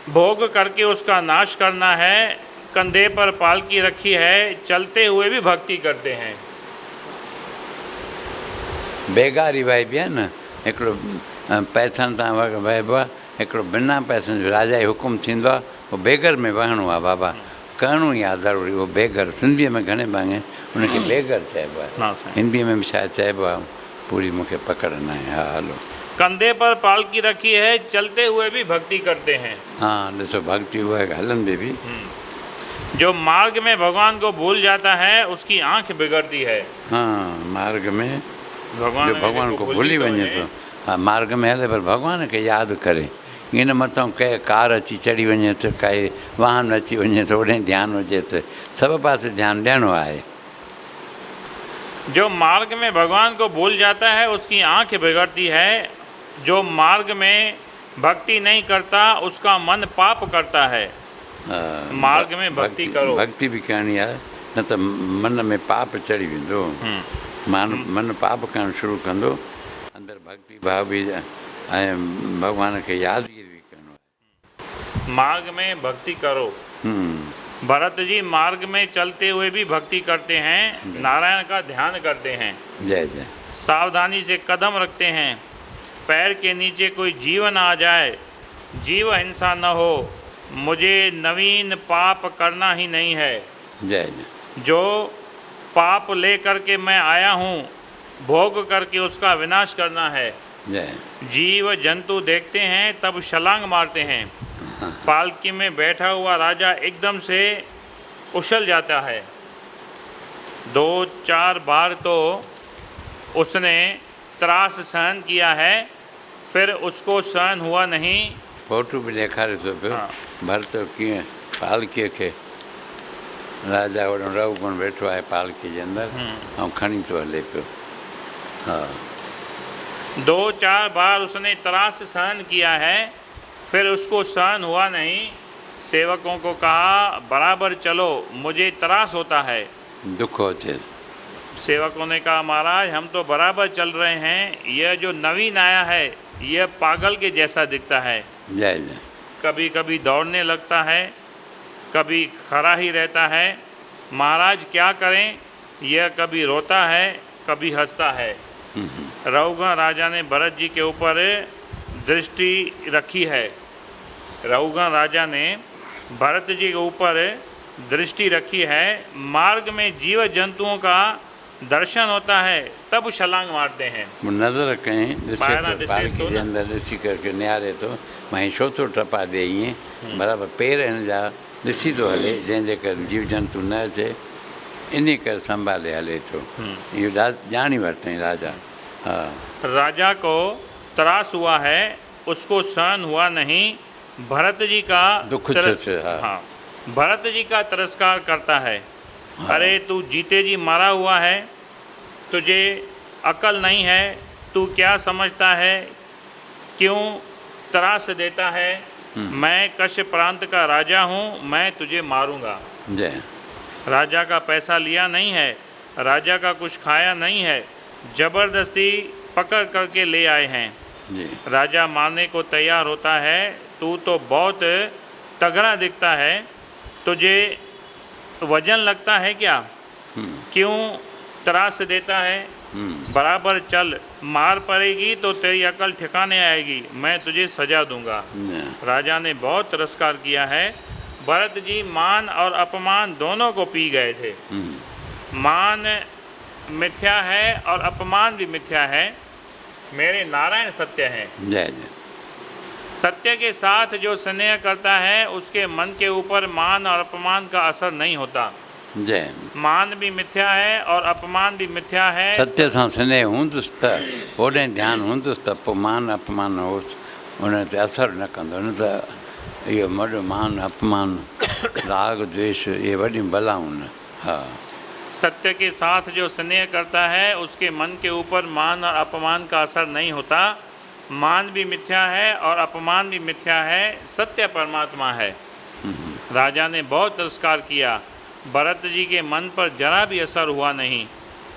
भोग करके उसका नाश करना है। कंधे पर पालकी रखी है, चलते हुए भी भक्ति करते हैं। बेगारी वाइबी आहे न। हिकिड़ो पैसनि तां वहिबो आहे, हिकिड़ो बिना पैसनि जो राजा जो हुकुम थींदो आहे। उहो बेगर में वहिणो आहे बाबा, करिणो ई आहे ज़रूरी। उहो बेगर सिंधीअ में घणे भाङे उनखे बेगर चइबो आहे, हिंदीअ में बि शायदि चइबो आहे। पूरी मूंखे पकड़ न आहे। हा हलो। कंधे पर पालकी रखी है, चलते हुए भी भक्ति करते हैं। हाँ ॾिसो, भक्ति उहा हलंदे बि। जो मार्ग में भगवान को भूल जाता है उसकी आंख बिगड़ती है। हाँ, मार्ग में जो भगवान को भूली भुली तो वञे थो। हा, मार्ग में हले पर भगवान खे यादि करे। ईअं न मथां कंहिं कार अची चढ़ी वञे त, काई वाहन अची वञे त ओॾे ध्यानु हुजे त सभु पासे ध्यानु ॾियणो आहे। जो मार्ग में भगवान को भूल जाता है उसकी आंख बिगड़ती है। जो मार्ग में भक्ति नहीं करता उसका मन पाप करता है। मार्ग में भक्ति करो। भक्ति भी करणी आहे, न त मन में पाप चढ़ी वेंदो। मन पाप करणु शुरू कंदो। अंदरि भक्ति भाव बि ऐं भॻवान खे यादगिरी बि करिणो आहे। मार्ग में भक्ति करो। भरत जी मार्ग में चलते हुए भी भक्ति करते हैं, नारायण का ध्यान करते हैं। जय जय। सावधानी से कदम रखते हैं, पैर के नीचे कोई जीव न आ जाए, जीव हिंसा न हो, मुझे नवीन पाप करना ही नहीं है। जय जय। जो पाप ले करके मैं आया हूँ, भोग करके उसका विनाश करना है। जय। जीव जंतु देखते हैं तब छलांग मारते हैं। पालकी में बैठा हुआ राजा एकदम से उछल जाता है। 2-4 बार तो उसने त्रास सहन किया है, फिर उसको सहन हुआ नहीं। फोटो बि ॾेखारे थो पियो। भरत कीअं पालकीअ खे, राजा वॾो रघुगुण वेठो आहे पालकीअ जे अंदरि ऐं खणी थो हले पियो। हा। 2-4 बार उसने त्रास सहन किया है, फिर उसको सहन हुआ नहीं। सेवकों को कहा बराबर चलो, मुझे त्रास होता है। दुख होते। सेवकों ने कहा महाराज हम तो बराबर चल रहे हैं, यह जो नवीन आया है यह पागल के जैसा दिखता है। जय जय। कभी कभी दौड़ने लगता है, कभी खड़ा ही रहता है। महाराज क्या करें, यह कभी रोता है कभी हंसता है। रघुगण राजा ने भरत जी के ऊपर दृष्टि रखी है। रघुगण राजा ने भरत जी के ऊपर दृष्टि रखी है। मार्ग में जीव जंतुओं का दर्शन होता है तब छलांग मारते हैं। नज़र कहीं पालकी जे अंदरि ॾिसी करके निहारे थो, मां छो थो टपा ॾे ईअं। बराबरि पेर हिन जा ॾिसी थो हले, जंहिंजे करे जीव जंतु न अचे, इन करे संभाले हले थो। इहो ॼाणी वरितईं राजा। हाँ। राजा को त्रास हुआ है, उसको सहन हुआ नहीं। भरत जी का दुख हाँ, भरत जी का तिरस्कार करता है। अरे तू जीते जी मारा हुआ है, तुझे अकल नहीं है, तू क्या समझता है, क्यों त्रास देता है। मैं कश प्रांत का राजा हूँ, मैं तुझे मारूंगा। जय। राजा का पैसा लिया नहीं है, राजा का कुछ खाया नहीं है, जबरदस्ती पकड़ करके ले आए हैं। जी। राजा मारने को तैयार होता है। तू तो बहुत तगड़ा दिखता है, तुझे वजन लगता है क्या, क्यों त्रास देता है। बराबर चल, मार पड़ेगी तो तेरी अकल ठिकाने आएगी, मैं तुझे सजा दूंगा। राजा ने बहुत तिरस्कार किया है। भरत जी मान और अपमान दोनों को पी गए थे। मान मिथ्या है और अपमान भी मिथ्या है, मेरे नारायण सत्य हैं। जय जय। सत्य के साथ जो स्नेह करता है उसके मन के ऊपर मान और अपमान का असर नहीं होता। जय मान भी मिथ्या है और अपमान भी मिथ्या है। सत्य सां स्नेह हूंदुसि त होॾे ध्यानु हूंदुसि त पोइ मान अपमान होसि उन ते असरु न कंदो। न त इहो वॾो मान अपमान राग द्वेष इहे वॾियूं बलाऊं न। हा सत्य के साथ जो स्नेह करता है उसके मन के ऊपर मान और अपमान का असर नहीं होता। मान भी मिथ्या है और अपमान भी मिथ्या है। सत्य परमात्मा है। राजा ने बहुत तिरस्कार किया। भरत जी के मन पर जरा भी असर हुआ नहीं।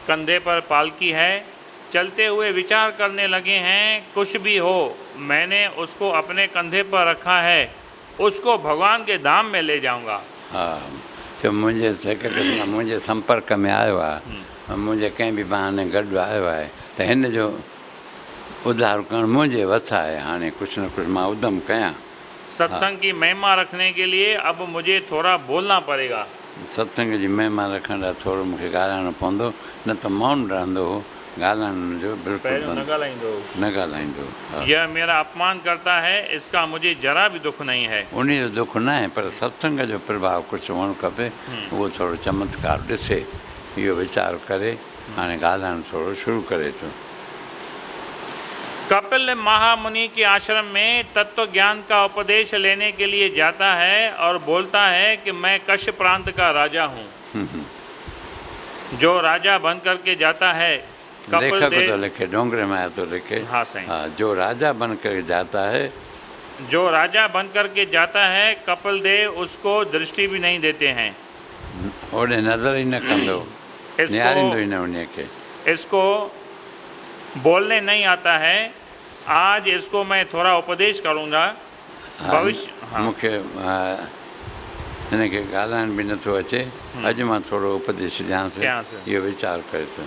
कंधे पर पालकी है, चलते हुए विचार करने लगे हैं, कुछ भी हो मैंने उसको अपने कंधे पर रखा है, उसको भगवान के धाम में ले जाऊंगा। हा जो मुंहिंजे सेक्रेटरी सां मुंहिंजे संपर्क में आयो आहे, मुंहिंजे कंहिं बि बहाने गॾु आयो आहे त हिन जो उद्धार करणु मुंहिंजे वस आहे। हाणे कुझु न कुझु मां उद्यम कयां। सत्संग की महिमा रखने के लिए अब मुझे थोड़ा बोलना पड़ेगा। सत्संग जी महिमा रखण लाइ थोरो मूंखे ॻाल्हाइणो पवंदो, न त मौन रहंदो हो। ॻाल्हाइण जो बिल्कुलु न ॻाल्हाईंदो। यह मेरा अपमान करता है, इसका मुझे जरा भी दुख नहीं है। उन जो दुख न आहे, पर सत्संग जो प्रभाव कुझु हुअणु खपे। उहो थोरो चमत्कार ॾिसे, इहो वीचार करे हाणे ॻाल्हाइणु थोरो शुरू करे थो। कपिल महामुनि के आश्रम में तत्व ज्ञान का उपदेश लेने के लिए जाता है और बोलता है कि मैं कश्य प्रांत का राजा हूँ। जो राजा बन करके जाता है, कपिल लेखक देव तो लिखे, डोंगरे में आया तो लिखे। हाँ सही। हाँ, जो राजा बन कर जाता है, जो राजा बन करके जाता है, कपिल देव उसको दृष्टि भी नहीं देते हैं। ओॾे नज़र ही न कंदो, निहारींदो ही न उन्हीअ खे। इसको बोलने नहीं आता है। आज इसको मैं थोड़ा उपदेश करूँगा। भविष्य मूंखे हिनखे ॻाल्हाइण बि नथो अचे। अॼु मां थोरो उपदेश ॾियांसि, इहो वीचार करे थो।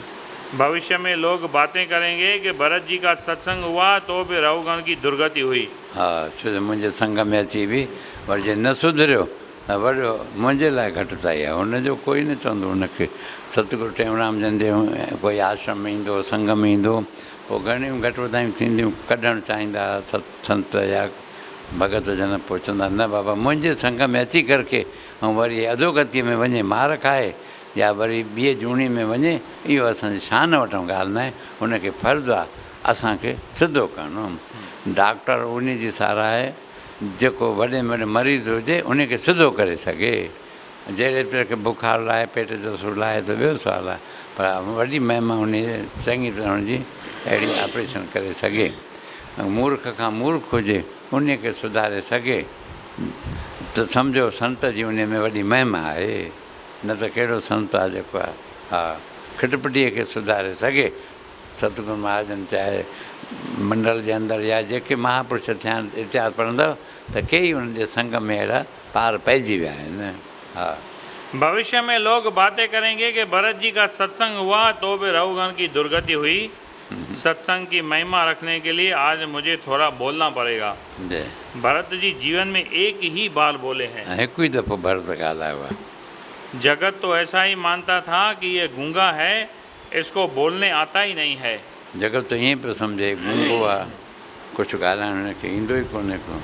भविष्य में लोग बातें करेंगे कि भरत जी का सत्संग हुआ तो भी रघुगण की दुर्गति हुई। हा छो जो मुंहिंजे संग में अची बि पर जे न सुधरियो त वॾो मुंहिंजे लाइ घटिताई आहे। हुनजो कोई न चवंदो हुनखे। सतगुरु टेऊंराम जन जे कोई आश्रम में ईंदो, संग में ईंदो, पोइ घणियूं घटि वधायूं थींदियूं, कढणु चाहींदा संत या भगत जन। पोइ चवंदा न बाबा मुंहिंजे संग में अची करके ऐं वरी अधोगतीअ में वञे, मार खाए या वरी ॿिए जूणी में वञे, इहो असांजी शान वठणु ॻाल्हि न आहे। हुनखे फ़र्ज़ु आहे असांखे सिधो करिणो। डॉक्टर उन जी साराह आहे जेको वॾे में वॾे मरीज़ हुजे उनखे सिधो करे सघे। जहिड़े तरह खे बुखार लाहे, पेट जो सूरु लाहे त ॿियो सुवालु आहे, पर वॾी महिमा उन चङी तरह हुनजी अहिड़ी ऑपरेशन करे सघे। मूर्ख खां मूर्ख हुजे उनखे सुधारे सघे त सम्झो संत जी उन में वॾी महिमा आहे। न त कहिड़ो संत आहे जेको आहे हा खिटपटीअ खे सुधारे सघे। सतगुरु महाजन चाहे मंडल जे अंदरि या जेके महापुरुष थिया आहिनि, इतिहास पढ़ंदव त कई उन्हनि जे संग में अहिड़ा पार पइजी विया आहिनि। हा भविष्य में लोग बातें करेंगे कि भरत जी का सत्संग हुआ तो भी रघुगण की दुर्गति हुई। सत्संग की महिमा रखने के लिए आज मुझे थोड़ा बोलना पड़ेगा। भरत जी जीवन में एक ही बार बोले हैं। हिकु ई दफ़ो भरत ॻाल्हायो आहे। जगत तो ऐसा ही मानता था कि ये गूंगा है, इसको बोलने आता ही नहीं है। जगत तो ईअं पियो सम्झे गूंगो आहे, कुझु ॻाल्हाइण हुनखे ईंदो ई कोन्हे को।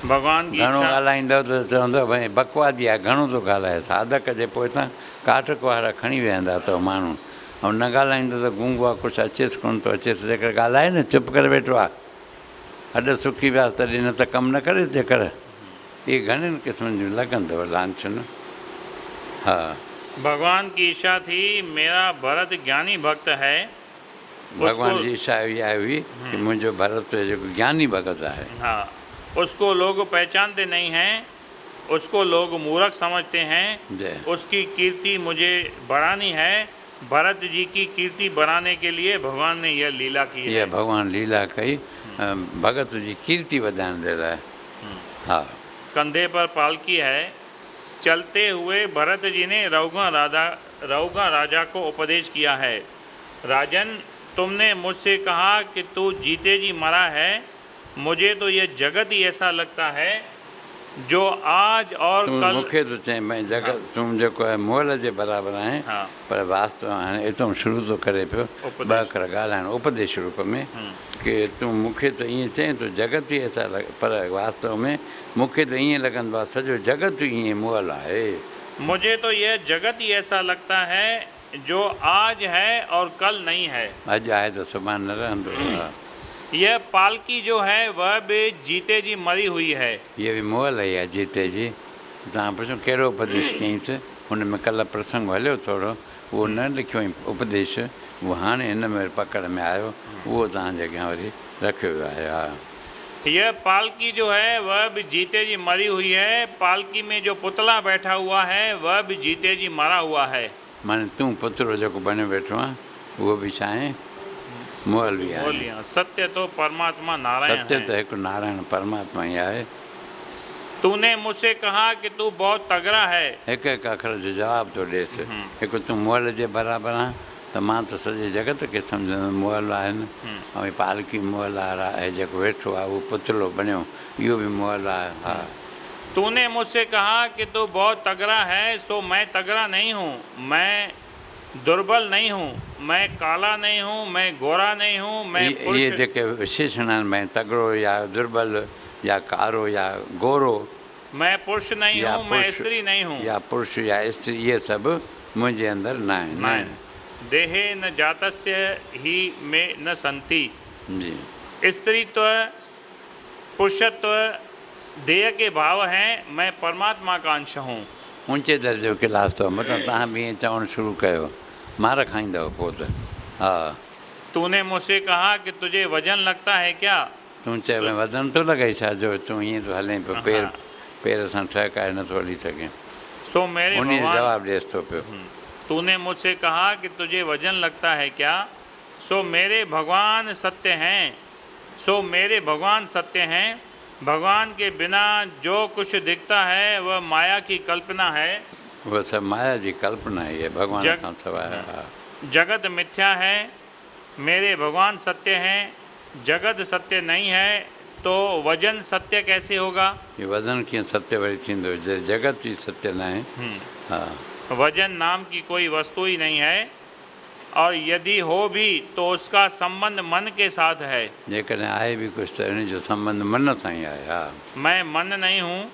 भगवान की घणो ॻाल्हाईंदव त चवंदव भई बकवादी आहे, घणो थो ॻाल्हाए। साधक जे पोइतां काठक वारा खणी वेहंदा अथव माण्हू, ऐं न ॻाल्हाईंदो त गूंगो आहे, कुझु अचेसि कोन थो अचेसि। जेकर ॻाल्हाए न चुप करे वेठो आहे, अॾु सुकी वियासीं तॾहिं न त कमु न करे जेकर। इहे घणनि क़िस्मनि जूं लॻंदव लांछन। हाँ भगवान की इच्छा थी मेरा भरत ज्ञानी भक्त है। भगवान जी इच्छा इहा हुई कि मुंहिंजो भरत जेको ज्ञानी भगत आहे। हाँ उसको लोग पहचानते नहीं हैं, उसको लोग मूर्ख समझते हैं। उसकी कीर्ति मुझे बढ़ानी है। भरत जी की कीर्ति बढ़ाने के लिए भगवान ने यह लीला की है। यह भगवान लीला कई भगत जी कीर्ति वधाइण जे लाइ। हाँ कंधे पर पालकी है। चलते हुए भरत जी ने रघुगण राजा को उपदेश किया है। राजन, तुमने मुझसे कहा कि तू जीते जी मरा है। मुझे तो यह जगत ही ऐसा लगता है जो आज और तूं कल मूंखे थो चए भई जगत तूं जेको आहे मुअल जे बराबरि आहे, हा पर वास्तव हाणे हितां शुरू थो करे पियो ॿ उपदेश। अखर ॻाल्हाइण उपदेश रूप में कि तूं मूंखे त ईअं चए थो जगत ई ऐसा पर वास्तव में मूंखे त ईअं लॻंदो आहे सॼो जगत ई ईअं मुअल आहे। मुझे तो यह जगत ही ऐसा लगता है जो आज है और कल नहीं है। अॼु आहे त सुभाणे न रहंदो। हा, यह पालकी जो है वह भी जीते जी मरी हुई है। इहा बि मुअल ई आहे जीते जी। तव्हां पुछो कहिड़ो उपदेश कयईंसि, हुन में कल्ह प्रसंग हलियो थोरो, उहो न लिखियो हुई उपदेश, उहो हाणे हिन में पकड़ में आयो, उहो तव्हांजे अॻियां वरी रखियो वियो आहे। हा, यह पालकी जो है वह भी जीते जी मरी हुई है। पालकी में जो पुतला बैठा हुआ है वह भी जीते जी मरा हुआ है। माने तूं पुतलो जेको बने वेठो आहे उहो बि छा आहे, मुअल बि आहे। बोलिए, सत्य तो परमात्मा नारायण सत्य है। त हिकु नारायण परमात्मा ई आहे। तूने मुझसे कहा कि तू बहुत तगड़ा है। हिकु हिकु अखर जो जवाबु थो ॾेसि। हिकु तूं मुअल जे बराबरि आहे त मां त सॼे जगत खे सम्झंदुमि मुअल आहिनि, ऐं ही पालकी मुअल आहे, जेको वेठो आहे उहो पुतलो बणियो इहो बि मुअल आहे। हा, तूने मुझसे कहा कि तू बहुत तगड़ा है, सो मैं तगड़ा नहीं हूँ, मैं दुर्बल नहीं हूँ, मैं काला नहीं हूँ, मैं गोरा नहीं हूँ, मैं इहे पुरुष जेके विशेषण आहिनि भई तगड़ो या दुर्बल या कारो या गोरो मैं पुरुष नहीं या हूँ, मैं पुरुष स्त्री नहीं हूँ। या पुरुष या स्त्री इहे सभु मुंहिंजे अंदरि न आहिनि। नहीं, देहे न जातस्य ही में न संति। जी, स्त्रीत्व पुरुषत्व देह के भाव हैं। मैं परमात्मा का अंश हूँ। ऊंचे दर्जे जो क्लास अथव, मतिलबु तव्हां बि ईअं चवणु शुरू कयो, मार खाईंदव पोइ त। हा, तूने मुझसे कहा कि तुझे वजन लगता है क्या? तूं चए भई वज़न थो लॻाई छा जो तूं ईअं थो हलें पियो, पेर सां ठहकाए नथो हली सघे। सो मेरे उन भगवान जवाबु ॾिएसि थो पियो। तूने मुझसे कहा कि तुझे वजन लगता है क्या? सो मेरे भगवान सत्य हैं। सो मेरे भगवान सत्य हैं। भगवान के बिना जो कुछ दिखता है वह माया की कल्पना है। उहा सभु माया जी कल्पना ई आहे, भॻवान जग- खां सवाइ। हा, जगत मिथ्या है, मेरे भगवान सत्य हैं। जगत सत्य नहीं है तो वजन सत्य कैसे होगा? इहे वज़न कीअं सत्य वरी थींदो, जगत ई सत्य न आहे। हा, वजन नाम की कोई वस्तु ही नहीं है, और यदि हो भी तो उसका संबंध मन के साथ है। जेकॾहिं आहे बि कुझु त इन जो संबंध मन सां ई आहे। हा, मैं मन नहीं हूँ।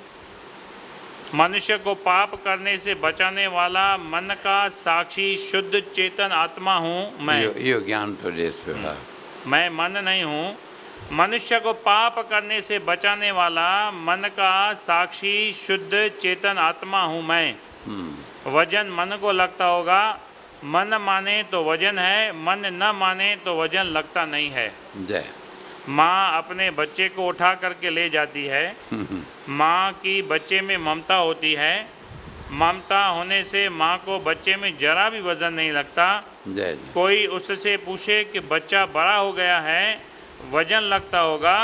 मनुष्य को पाप करने से बचाने वाला मन का साक्षी शुद्ध चेतन आत्मा हूँ मैं। इहो ज्ञान थो ॾिएसि पियो। हा, मैं मन नहीं हूँ। मनुष्य को पाप करने से बचाने वाला मन का साक्षी शुद्ध चेतन आत्मा हूँ मैं। वजन मन को लगता होगा, मन माने तो वजन है, मन न माने तो वजन लगता नहीं है। जय। माँ अपने बच्चे को उठा करके ले जाती है। माँ की बच्चे में ममता होती है। ममता होने से माँ को बच्चे में जरा भी वजन नहीं लगता। जय जय। कोई उससे पूछे कि बच्चा बड़ा हो गया है, वजन लगता होगा,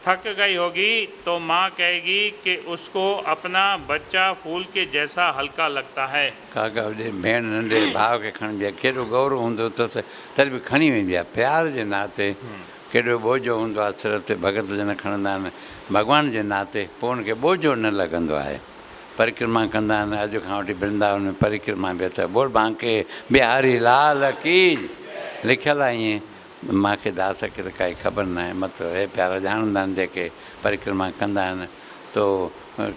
थक गई होगी, तो माँ कहेगी कि उसको अपना बच्चा फूल के जैसा हल्का लगता है। काका होॾे भेण नंढे भाउ खे खणंदी आहे, केॾो गौरव हूंदो अथसि, तॾहिं बि खणी वेंदी आहे प्यार जे नाते। केॾो बोझो हूंदो आहे सिर ते, भॻत जन खणंदा आहिनि भॻवान जे नाते, पोइ हुनखे बोझो न लॻंदो आहे। परिक्रमा कंदा आहिनि, अॼु खां वठी वृंदावन में परिक्रमा बि अथव, बोल बांके बिहारी लाल की लिखियलु आहे ईअं। मूंखे दास खे त काई ख़बर न आहे, मतिलबु हे प्यारा ॼाणंदा आहिनि जेके परिक्रमा कंदा आहिनि, तो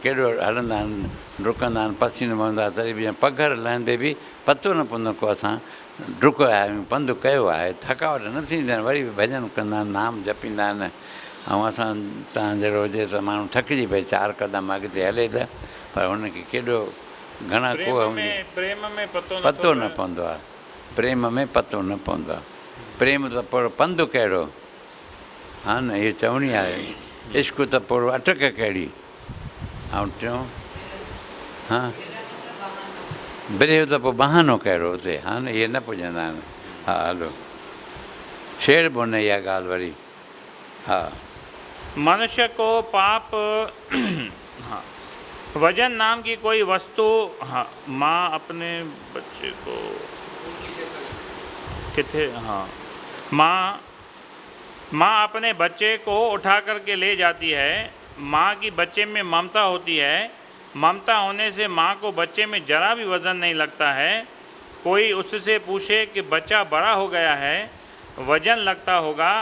केॾो हलंदा आहिनि, डुकंदा आहिनि, पसीनो पवंदो आहे, तॾहिं बि पघर लहंदे बि पतो न पवंदो को असां डुक आहियूं, पंधु कयो आहे, थकावट न थींदी आहिनि, वरी बि भॼन कंदा आहिनि, नाम जपींदा आहिनि। ऐं असां तव्हां जहिड़ो हुजे त माण्हू थकिजी पए, 4 क़दम अॻिते हले त, पर हुनखे केॾो घणा कोह हूंदी, प्रेम में पतो न पवंदो आहे। प्रेम में पतो न पवंदो आहे। प्रेम त पोइ पंधु कहिड़ो, हा न, इहे चवणी आहे। इश्क त पोइ अटक कहिड़ी, ऐं टियों हा बिरह त पोइ बहानो कहिड़ो हुते, हा न, इहे न पुॼंदा आहिनि। हा हलो, छेड़ बि न इहा ॻाल्हि वरी। हा, मनुष्य को पाप हाँ, वजन नाम की कोई वस्तु। हाँ, माँ अपने बच्चे को किथे, हाँ, माँ अपने बच्चे को उठा करके ले जाती है। माँ की बच्चे में ममता होती है, ममता होने से माँ को बच्चे में जरा भी वज़न नहीं लगता है। कोई उससे पूछे कि बच्चा बड़ा हो गया है, वज़न लगता होगा,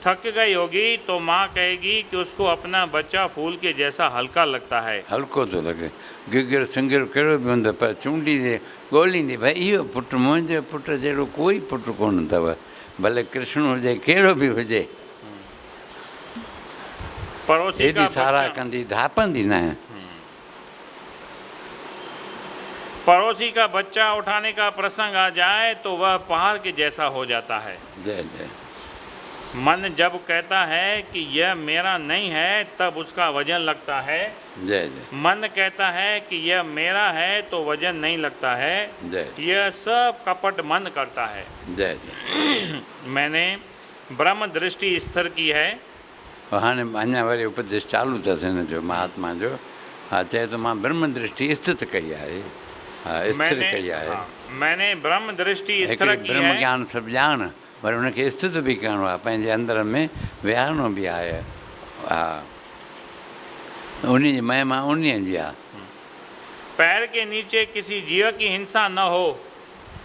थक गई होगी, तो माँ कहेगी कि उसको अपना बच्चा फूल के जैसा हल्का लगता है। हल्को थो लॻे, गिगर सिंगर कहिड़ो बि हूंदो, पर चूंडी ते ॻोल्हींदी, भई इहो पुटु मुंहिंजे पुट जहिड़ो कोई पुटु कोन अथव, भले कृष्ण हुजे कहिड़ो बि हुजे। पड़ोसी एॾी का सारा बच्चा कंदी, ढापंदी न आहे। पड़ोसी का बच्चा उठाने का प्रसंग आ जाए तो वह पहाड़ के जैसा हो जाता है। जय जय। मन जब कहता है कि यह मेरा नहीं है, तब उसका वजन लगता है। जय जय। मन कहता है कि यह मेरा है तो वजन नहीं लगता है। जय यह सब कपट मन करता है। जय जय। मैंने ब्रह्म दृष्टि स्थिर की है। हाणे अञा वरी उपदेश चालू अथसि हिन जो महात्मा जो। हा, चए थो मां ब्रह्म दृष्टि स्थित कई आहे। हा, स्थिर कई आहे। मैंने ब्रह्म दृष्टि स्थिर हिकिड़े की ब्रह्म है। ज्ञान सभु ॼाण, पर हुनखे स्थित बि करिणो आहे, पंहिंजे अंदर में विहारणो बि आहे। हा, उन जी महिमा उन जी आहे। पैर के नीचे किसी जीव की हिंसा न हो,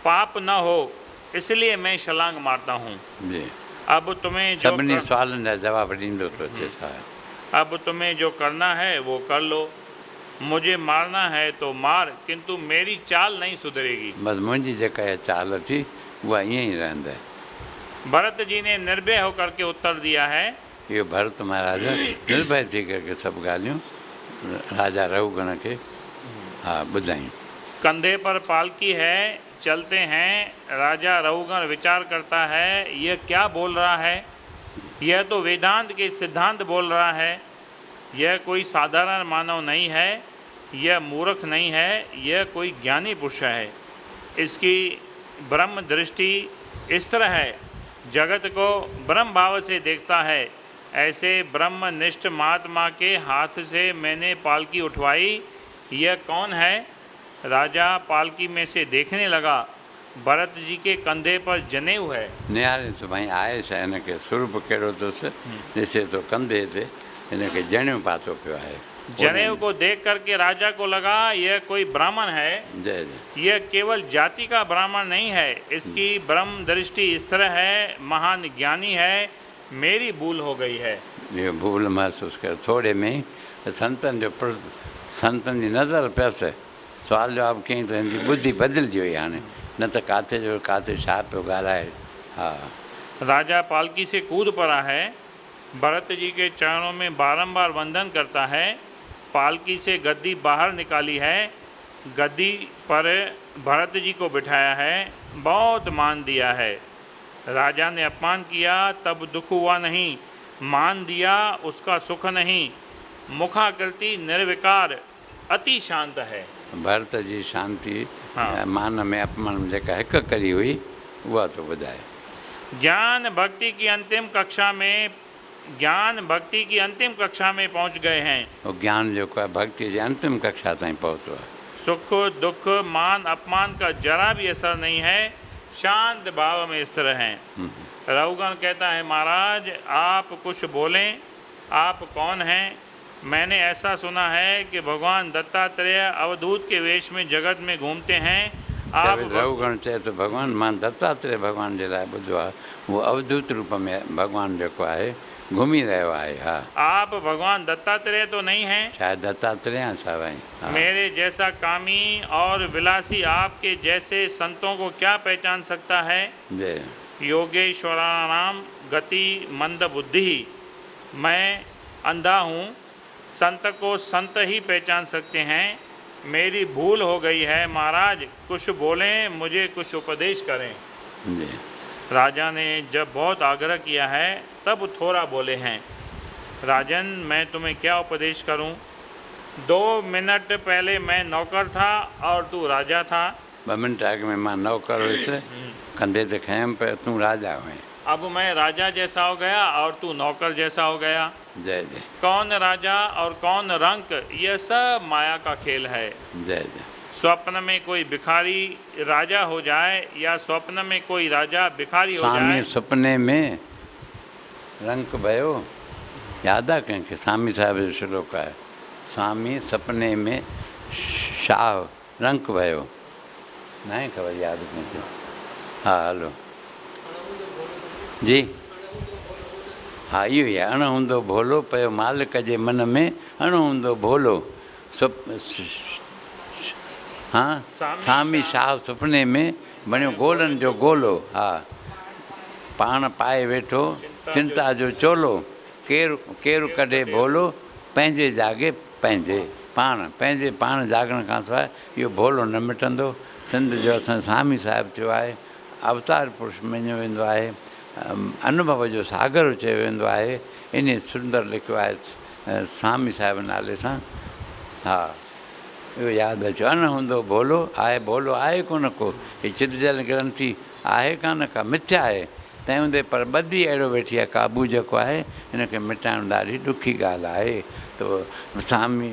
पाप न हो, इसलिए मैं छलांग मारता हूँ। जी, अब तुम्हें जो सभिनी सुवालनि जा जवाब ॾींदो थो अचे। अब तुम्हें जो करना है वो कर लो। मुझे मारना है तो मार, किंतु मेरी चाल नहीं सुधरेगी। बसि मुंहिंजी जेका इहा चाल थी उहा ईअं ई रहंदा। भरत जी ने निर्भय होकर के उत्तर दिया है। इहो भरत महाराज निर्भय थी करके सभु ॻाल्हियूं राजा रघुगण खे हा ॿुधायूं। कंधे पर पालकी है, चलते हैं। राजा रघुगण विचार करता है, यह क्या बोल रहा है? यह तो वेदांत के सिद्धांत बोल रहा है। यह कोई साधारण मानव नहीं है, यह मूर्ख नहीं है, यह कोई ज्ञानी पुरुष है। इसकी ब्रह्म दृष्टि इस तरह है, जगत को ब्रह्म भाव से देखता है। ऐसे ब्रह्मनिष्ठ महात्मा के हाथ से मैंने पालकी उठवाई। यह कौन है? राजा पालकी में से देखने लगा, भरत जी के कंधे पर जनेऊ है। निहारे तो भाई आहे छा, हिनखे स्वरूप कहिड़ो अथसि, ॾिसे तो कंधे ते हिनखे जणियो पातो पियो आहे। जनेऊ को देख करके राजा को लगा यह कोई ब्राह्मण है। जय जय। यह केवल जाति का ब्राह्मण नहीं है, इसकी ब्रह्म दृष्टि स्थिर है, महान ज्ञानी है। मेरी भूल हो गई है। इहो भूल महसूसु कर, थोरे में ई संतनि जो संतनि जी नज़र पियसि, सुवाल जवाबु कयईं त हिन जी ॿुधी बदिलजी वई हाणे, न त किथे जो किथे छा पियो ॻाल्हाए। हा, राजा पालकी से कूद पड़ा है, भरत जी के चरणों में बारंबार वंदन करता है। पालकी से गद्दी बाहर निकाली है, गद्दी पर भरत जी को बिठाया है, बहुत मान दिया है। राजा ने अपमान किया तब दुख हुआ नहीं, मान दिया उसका सुख नहीं। मुखाकृति निर्विकार, अति शांत है। भरत जी शांति हाँ। मान में अपमान जेका हिकु करी हुई उहा तो ॿुधाए। ज्ञान भक्ति की अंतिम कक्षा में, ज्ञान भक्ति की अंतिम कक्षा में पहुंच गए हैं। उहो ज्ञान जेको आहे भक्ति जी अंतिम कक्षा ताईं पहुतो आहे। सुख दुख मान अपमान का जरा भी असर नहीं है, शांत भाव में स्थिर हैं। रघुगण कहता है, महाराज आप कुछ बोलें, आप कौन हैं? मैंने ऐसा सुना है कि भगवान दत्तात्रेय अवधूत के वेश में जगत में घूमते हैं। आप रघुगण चए तो भगवान मां दत्तात्रेय भगवान जे लाइ ॿुधो आहे, उहो अवधूत रूप में भगवान जेको आहे घुमी रहियो आहे। हा, आप भगवान दत्तात्रेय तो नहीं हैं? शायद दत्तात्रेय छा भाई। हा। मेरे जैसा कामी और विलासी आपके जैसे संतों को क्या पहचान सकता है? जय। योगेश्वराणाम गति मंद बुद्धि। मैं अंधा हूँ, संत को संत ही पहचान सकते हैं। मेरी भूल हो गई है, महाराज कुछ बोलें, मुझे कुछ उपदेश करें। जी। राजा ने जब बहुत आग्रह किया है तब थोड़ा बोले हैं, राजन मैं तुम्हें क्या उपदेश करूं? 2 मिनट पहले मैं नौकर था और तू राजा था। 2 मिनट अॻु में मां नौकर हुयुसि, कंधे ते खयमि पियो, तूं राजा हुएं। अब मैं राजा जैसा हो गया और तू नौकर जैसा हो गया। जय जय। कौन राजा और कौन रंक, यह सब माया का खेल है। जय जय। स्वप्न में कोई भिखारी राजा हो जाए या स्वप्न में कोई राजा भिखारी हो स्वामी जाए। सुपने में रंक भयो यादि आहे कंहिंखे? स्वामी साहिब जो श्लोक आहे, स्वामी सपने में शाह रंक वियो, न आहे ख़बर यादि कंहिंखे? हा हलो जी, हा इहो ई आहे, अण हूंदो भोलो पियो मालिक जे मन में, अण हूंदो भोलो हा स्वामी शाह सुपिने में बणियो गोलनि जो गोलो। हा पाण पाए वेठो चिंता जो चोलो, केरु केरु कढे भोलो पंहिंजे जागे पंहिंजे पाण, पंहिंजे पाण जागण खां सवाइ इहो भोलो न मिटंदो। सिंध जो असां स्वामी साहिबु थियो आहे, अवतार पुरुष मञियो वेंदो आहे, अनुभव जो सागर चयो वेंदो आहे, इन सुंदर लिखियो आहे स्वामी साहिब नाले सां। हा इहो यादि अचो, अन हूंदो भोलो आहे, भोलो आहे कोन को, हीअ चिदजल ग्रंथी आहे कान का, मिथ्या आहे तंहिं हूंदे पर ॿधी अहिड़ो वेठी आहे क़ाबू जेको आहे हिनखे मिटाइणु ॾाढी ॾुखी ॻाल्हि आहे। त स्वामी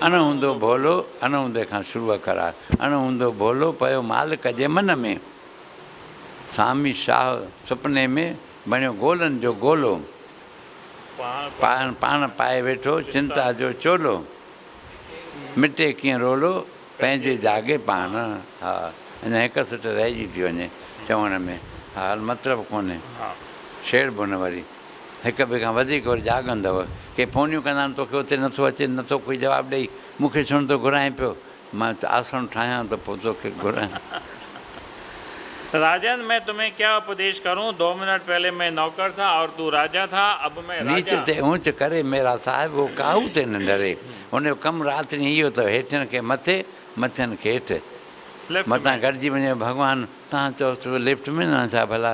अण हूंदो भोलो, अण हूंदे खां शुरू अखर आहे, अण हूंदो भोलो पियो मालिक जे मन में, स्वामी शाह सुपिने में बणियो गोलनि जो गोलो, पाण पाए वेठो चिंता जो चोलो, मिटे कीअं रोलो पंहिंजे जागे पाण। हा अञा हिकु सिट रहिजी थी वञे चवण में, हा मतिलबु कोन्हे, शेर बि न वरी हिक ॿिए खां वधीक वरी जाॻंदव, के फ़ोनियूं कंदा आहिनि तोखे उते नथो अचे, नथो कोई जवाबु ॾेई, मूंखे छो नथो घुराए पियो, मां आसन ठाहियां त पोइ तोखे घुरायां। राजन मैं तुम्हें क्या उपदेश करूं, 2 मिनट पहले मैं नौकर था और तू राजा था, अब मैं राजा। नीच ते ऊंच करे मेरा साहिब, वो काहू ते न डरे, हुनजो कमु राति ॾींहुं इहो अथव, हेठियुनि खे मथे मथियुनि खे हेठि, मथां गॾिजी वञे भॻवानु, तव्हां चओ लिफ्ट में न छा भला,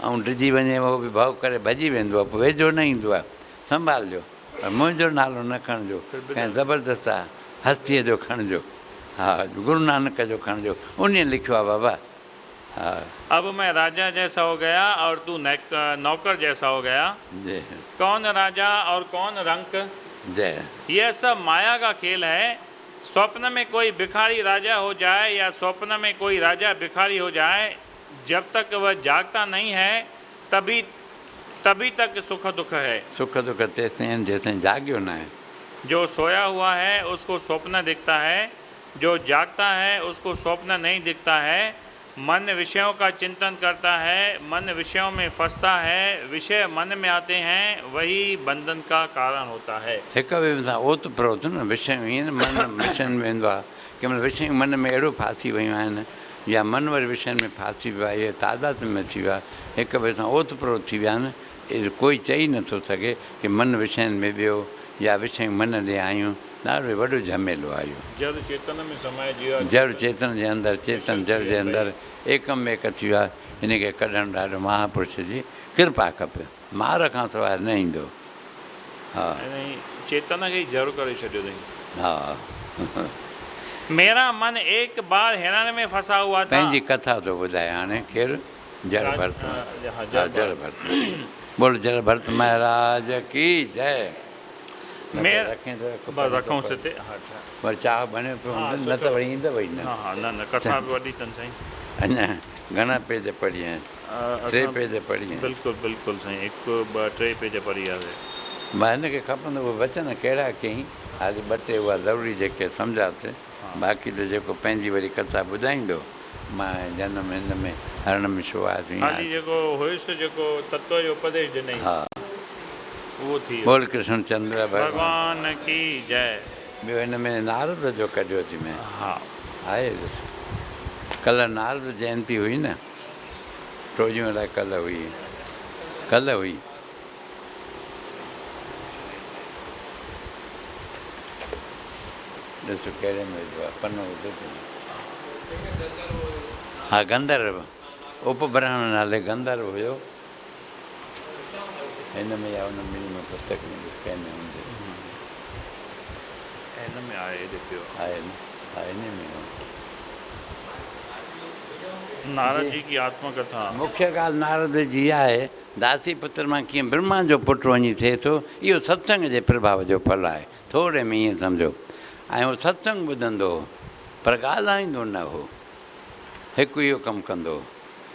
ऐं डिॼी वञे उहो बि भउ करे भॼी वेंदो आहे, पोइ वेझो न ईंदो आहे, संभालिजो, पर मुंहिंजो नालो न खणिजो, कंहिं ज़बरदस्त आहे हस्तीअ जो खणिजो, हा गुरु नानक जो खणिजो, उन लिखियो आहे बाबा। हाँ अब मैं राजा जैसा हो गया और तू नौकर जैसा हो गया, जय कौन राजा और कौन रंक, जय। यह सब माया का खेल है। स्वप्न में कोई भिखारी राजा हो जाए या स्वप्न में कोई राजा भिखारी हो जाए, जब तक वह जागता नहीं है तभी तक सुख दुख है। सुख दुख तेसिताईं जैसे जागियो न आहे। जो सोया हुआ है उसको स्वप्न दिखता है, जो जागता है उसको स्वप्न नहीं दिखता है। मन विषयों का चिंतन करता है, मन विषयों में फंसता है, विषय मन में आते हैं, वही बंधन का कारण होता है। हिक ॿिए सां ओत प्रोत न विषय ईअं न मन विषयनि में वेंदो आहे, कंहिं महिल विषय मन में अहिड़ो फासी वियूं आहिनि या मन वरी विषयनि में फासी वियो आहे, इहे तादाद में थी वियो आहे, हिक ॿिए सां ओत प्रोत थी विया आहिनि। कोई चई नथो सघे की मन विषयनि में वियो या विषय मन ॾे आहियूं, ॾाढो वॾो झमेलो आहे इहो। जड़ चेतन में समाए जियो, जड़ चेतन जे अंदरि, चेतन जड़ जे अंदरि एकम एक थी वियो आहे। हिनखे कढणु ॾाढो महापुरुष जी कृपा खपे, मार खां सवाइ न ईंदो। हा चेतन खे जड़ करे छॾियो अथई। हा मेरा मन एक बार हिरण में फंसा हुआ था। पंहिंजी कथा थो ॿुधाए हाणे, केरु जड़ भरत, जड़ भरत, बोल जड़ भरत महाराज की जय। रखूं सिते वरी चाह बने पियो, न त वरी ईंदव ई न। हा न कथा बि वॾी अथनि साईं। अञा घणा पेज पढ़ी आहिनि? 3 पेज पढ़ी आहिनि। बिल्कुलु बिल्कुलु साईं, 1 2 3 पेज पढ़ी आहे। मां हिनखे खपंदो उहो वचन कहिड़ा कयईं, हाली 2 टे उहा ज़रूरी जेके सम्झाते, बाक़ी त जेको पंहिंजी वरी कथा ॿुधाईंदो, मां जनम हिन में हरण में छो आहे। हाली जेको हुयुसि जेको तत्व जो उपदेश ॾिनई, हा उहो थी। बोल कृष्ण चंद्र भगवान की जय। ॿियो हिन में नारद जो कढियो थी मैं। हा आहे कल्ह नारद जयंती हुई न, टियों अलाए कल्ह हुई, कल्ह हुई। ॾिसो कहिड़े में विझो आहे पनो विझो। हा गंधर्व, उपब्रह्मण नाले गंधर्व हुयो। हिन में या हुन में पुस्तक में कंहिं में हूंदो, हिन में आहे पियो आहे न, हा हिन में। नारद जी की आत्मकथा। मुख्य ॻाल्हि नारद जी आहे, दासी पुत्र मां कीअं ब्रह्मा जो पुटु वञी थिए थो, इहो सत्संग जे प्रभाव जो फल आहे। थोरे में ईअं सम्झो, ऐं उहो सत्संग ॿुधंदो हो पर ॻाल्हाईंदो न हो, हिकु इहो कमु कंदो,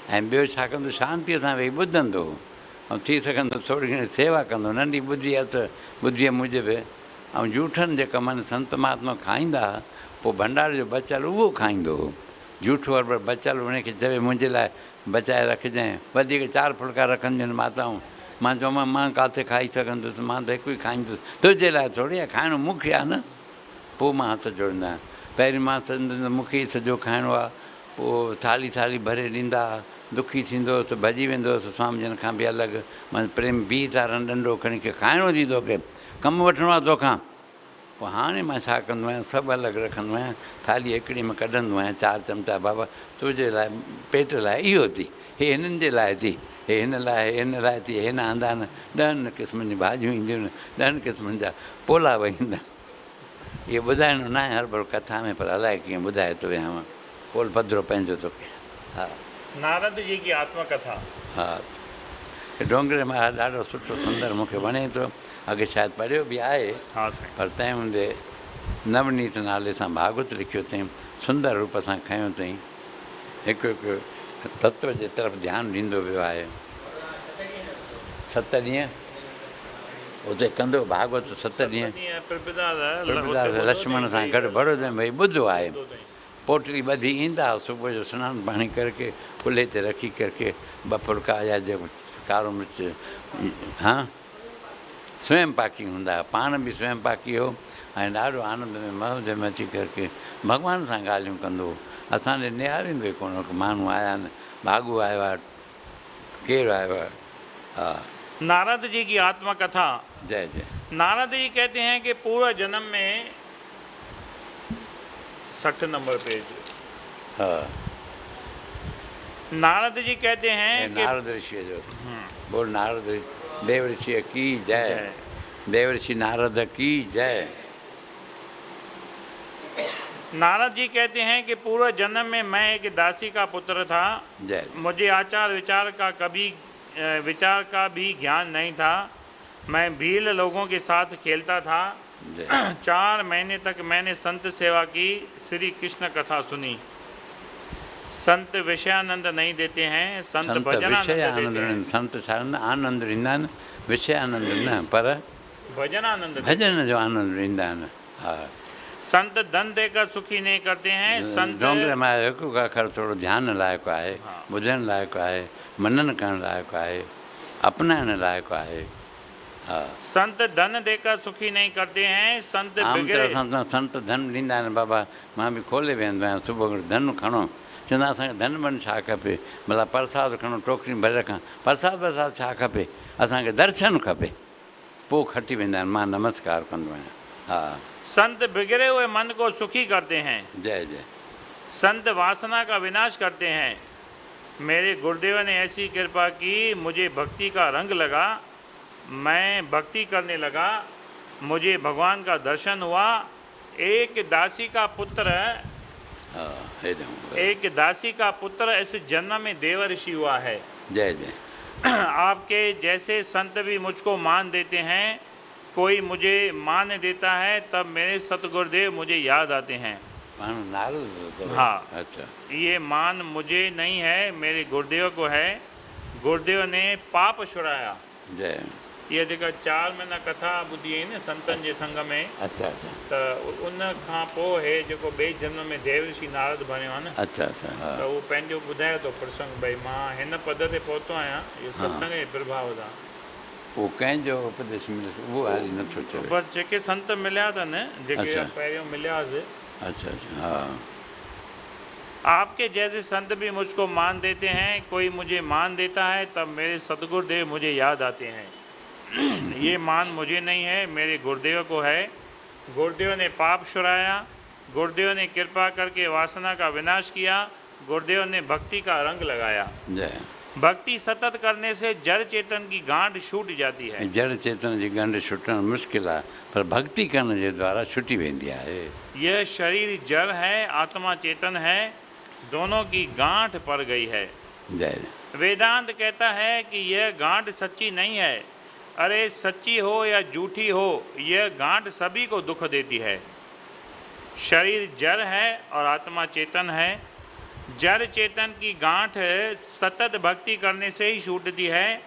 ऐं ॿियो छा कंदो, शांतीअ सां वेही ॿुधंदो, ऐं थी सघंदो थोरी घणी सेवा कंदो, नंढी ॿुधी आहे त ॿुधीअ मूजिबि। ऐं जूठनि जे कमनि संत महात्मा खाईंदा, पोइ भंडार जो बचियलु उहो खाईंदो हो। जूठो अरबर बचियलु उनखे चवे मुंहिंजे लाइ बचाए रखजांइ, वधीक 4 फुल्का रखंदियूं आहिनि माताऊं। मां चयोमांसि मां किथे खाई सघंदुसि, मां त हिकु ई खाईंदुसि, तुंहिंजे लाइ थोरी आहे, खाइणो मूंखे आहे न। पोइ मां हथ जोड़ींदा आहियां, पहिरीं मां सम्झंदुमि मूंखे ई सॼो खाइणो आहे। पोइ थाली थाली भरे ॾींदा, दुखी थींदो हुअसि, भॼी वेंदो हुअसि स्वामी जन खां बि अलॻि। मां प्रेम बीह था रहनि ॾंडो खणी करे, खाइणो थी तोखे, कमु वठिणो आहे तोखां। पोइ हाणे मां छा कंदो आहियां, सभु अलॻि रखंदो आहियां, थाली हिकिड़ी में कढंदो आहियां 4 चमचा, बाबा तुंहिंजे लाइ पेट लाइ इहो थी, हे हिननि जे लाइ थी, हे हिन लाइ, हे हिन लाइ थी, हिन आंदा न 10 क़िस्मनि जी भाॼियूं ईंदियूं आहिनि, 10 क़िस्मनि जा पोला वेहींदा। इहो ॿुधाइणो न आहे हर भर कथा में, पर अलाए कीअं ॿुधाए थो वियां, पोल पधरो पंहिंजो तोखे। हा, नारद जी की आत्मकथा। हा, डोंगरे में ॾाढो सुठो सुंदर मूंखे वणे थो। अॻे शायदि पढ़ियो बि आहे, हाँ साईं। पर तंहिं हूंदे नवनीत नाले सां भागवत लिखियो अथई, सुंदर रूप सां खयो अथई, हिकु हिकु तत्व जे तरफ़ ध्यानु ॾींदो वियो आहे। 7 ॾींहं उते कंदो भागवत, 7 ॾींहं प्रभुदास लक्ष्मण सां गॾु बड़ौदे में भई ॿुधो आहे। पोटली ॿधी ईंदा, सुबुह जो सनानु पाणी करके कुल्हे ते रखी करके 2 फुल्का या जेको कारो मिर्च, हा स्वयं पाकी हूंदा, पाण बि स्वयं पाकी हो, ऐं ॾाढो आनंद में मौज में अची करके भॻवान सां ॻाल्हियूं कंदो। असांजे निहारींदो ई कोन, माण्हू आया आहिनि, भाॻू आयो आहे, केरु आयो आहे। हा, नारद जी की आत्मकथा। जय जय। नारद जी कहते हैं कि पूर्व जन्म में 60 नंबर पेज। हा, नारद जी कहते हैं कि नारद ऋषि जो बोल, नारद देव ऋषि की जय, देव ऋषि नारद की जय। नारद जी कहते हैं कि पूर्व जन्म में मैं एक दासी का पुत्र था। जय। मुझे आचार विचार का भी ज्ञान नहीं था। मैं भील लोगों के साथ खेलता था। 4 महीने तक मैंने संत सेवा की, श्री कृष्ण कथा सुनी। संत विषयानंद नहीं देते हैं, संत भजनानंद देते हैं। संत आनंद ॾींदा आहिनि, विषय आनंद न, पर भजनानंद, भजन जो आनंद ॾींदा आहिनि। हा, संत धन देकर सुखी नहीं करते हैं। संत डोंगरे में हिकु अखर थोरो ध्यानु लाइक़ु आहे, ॿुधण लाइक़ु आहे, मनन करण लाइक़ु आहे, अपनाइण लाइक़ु आहे। हा, संत धन देकर सुखी नहीं करते हैं। संत आमतौर सां संत धन ॾींदा आहिनि। बाबा मां बि खोले वेंदो आहियां, सुबुह धन खणो, चवंदा असांखे धन वन छा खपे, भला प्रसाद खणो, टोकरी भरे रखां, प्रसाद छा खपे, असांखे दर्शन खपे, पोइ खटी वेंदा आहिनि। मां नमस्कार कंदो आहियां। हा, संत बिगड़े हुए मन को सुखी करते हैं। जय जय। संत वासना का विनाश करते हैं। मेरे गुरुदेव ने ऐसी कृपा की, मुझे भक्ति का रंग लगा, मैं भक्ति करने लगा, मुझे भगवान का दर्शन हुआ। एक दासी का पुत्र इस जन्म में देव ऋषि हुआ है। जय जय। आपके जैसे संत भी मुझको मान देते हैं। कोई मुझे मान देता है तब मेरे सतगुरुदेव मुझे याद आते हैं। हाँ, अच्छा, ये मान मुझे नहीं है, मेरे गुरुदेव को है। गुरुदेव ने पाप छुड़ाया। जय। ये जेका 4 महीना कथा ॿुधी है न संतन जे संग में। अच्छा अच्छा। त उन खां पोइ हे जेको ॿिए जन्म में देव ऋषि नारद बणियो आहे न। अच्छा अच्छा। हा, त उहो पंहिंजो ॿुधायो थो प्रसंग, भई मां हिन पद ते पहुतो आहियां, इहो सत्संग जे प्रभाव सां। उहो कंहिंजो उपदेश मिले उहो हाली नथो चवे, बसि जेके संत मिलिया अथनि, जेके पहिरियों मिलियासीं। अच्छा अच्छा। हाँ, आपके जैसे संत भी मुझको मान देते हैं। कोई मुझे मान देता है तब मेरे सतगुरुदेव मुझे याद आते हैं। ये मान मुझे नहीं है, मेरे गुरुदेव को है। गुरुदेव ने पाप छुड़ाया। गुरुदेव ने कृपा करके वासना का विनाश किया। गुरुदेव ने भक्ति का रंग लगाया। जय। भक्ति सतत करने से जड़ चेतन की गांठ छूट जाती है। जड़ चेतन जी गांठ छुटण मुश्किल आहे, पर भक्ति करण जे द्वारा छुटी वेंदी आहे। यह शरीर जड़ है, आत्मा चेतन है, दोनों की गांठ पड़ गई है। जय। वेदांत कहता है कि यह गांठ सच्ची नहीं है। अरे सच्ची हो या झूठी हो, यह गांठ सभी को दुख देती है। शरीर जड़ है और आत्मा चेतन है। जड़ चेतन की गांठ सतत भक्ति करने से ही छूटती है।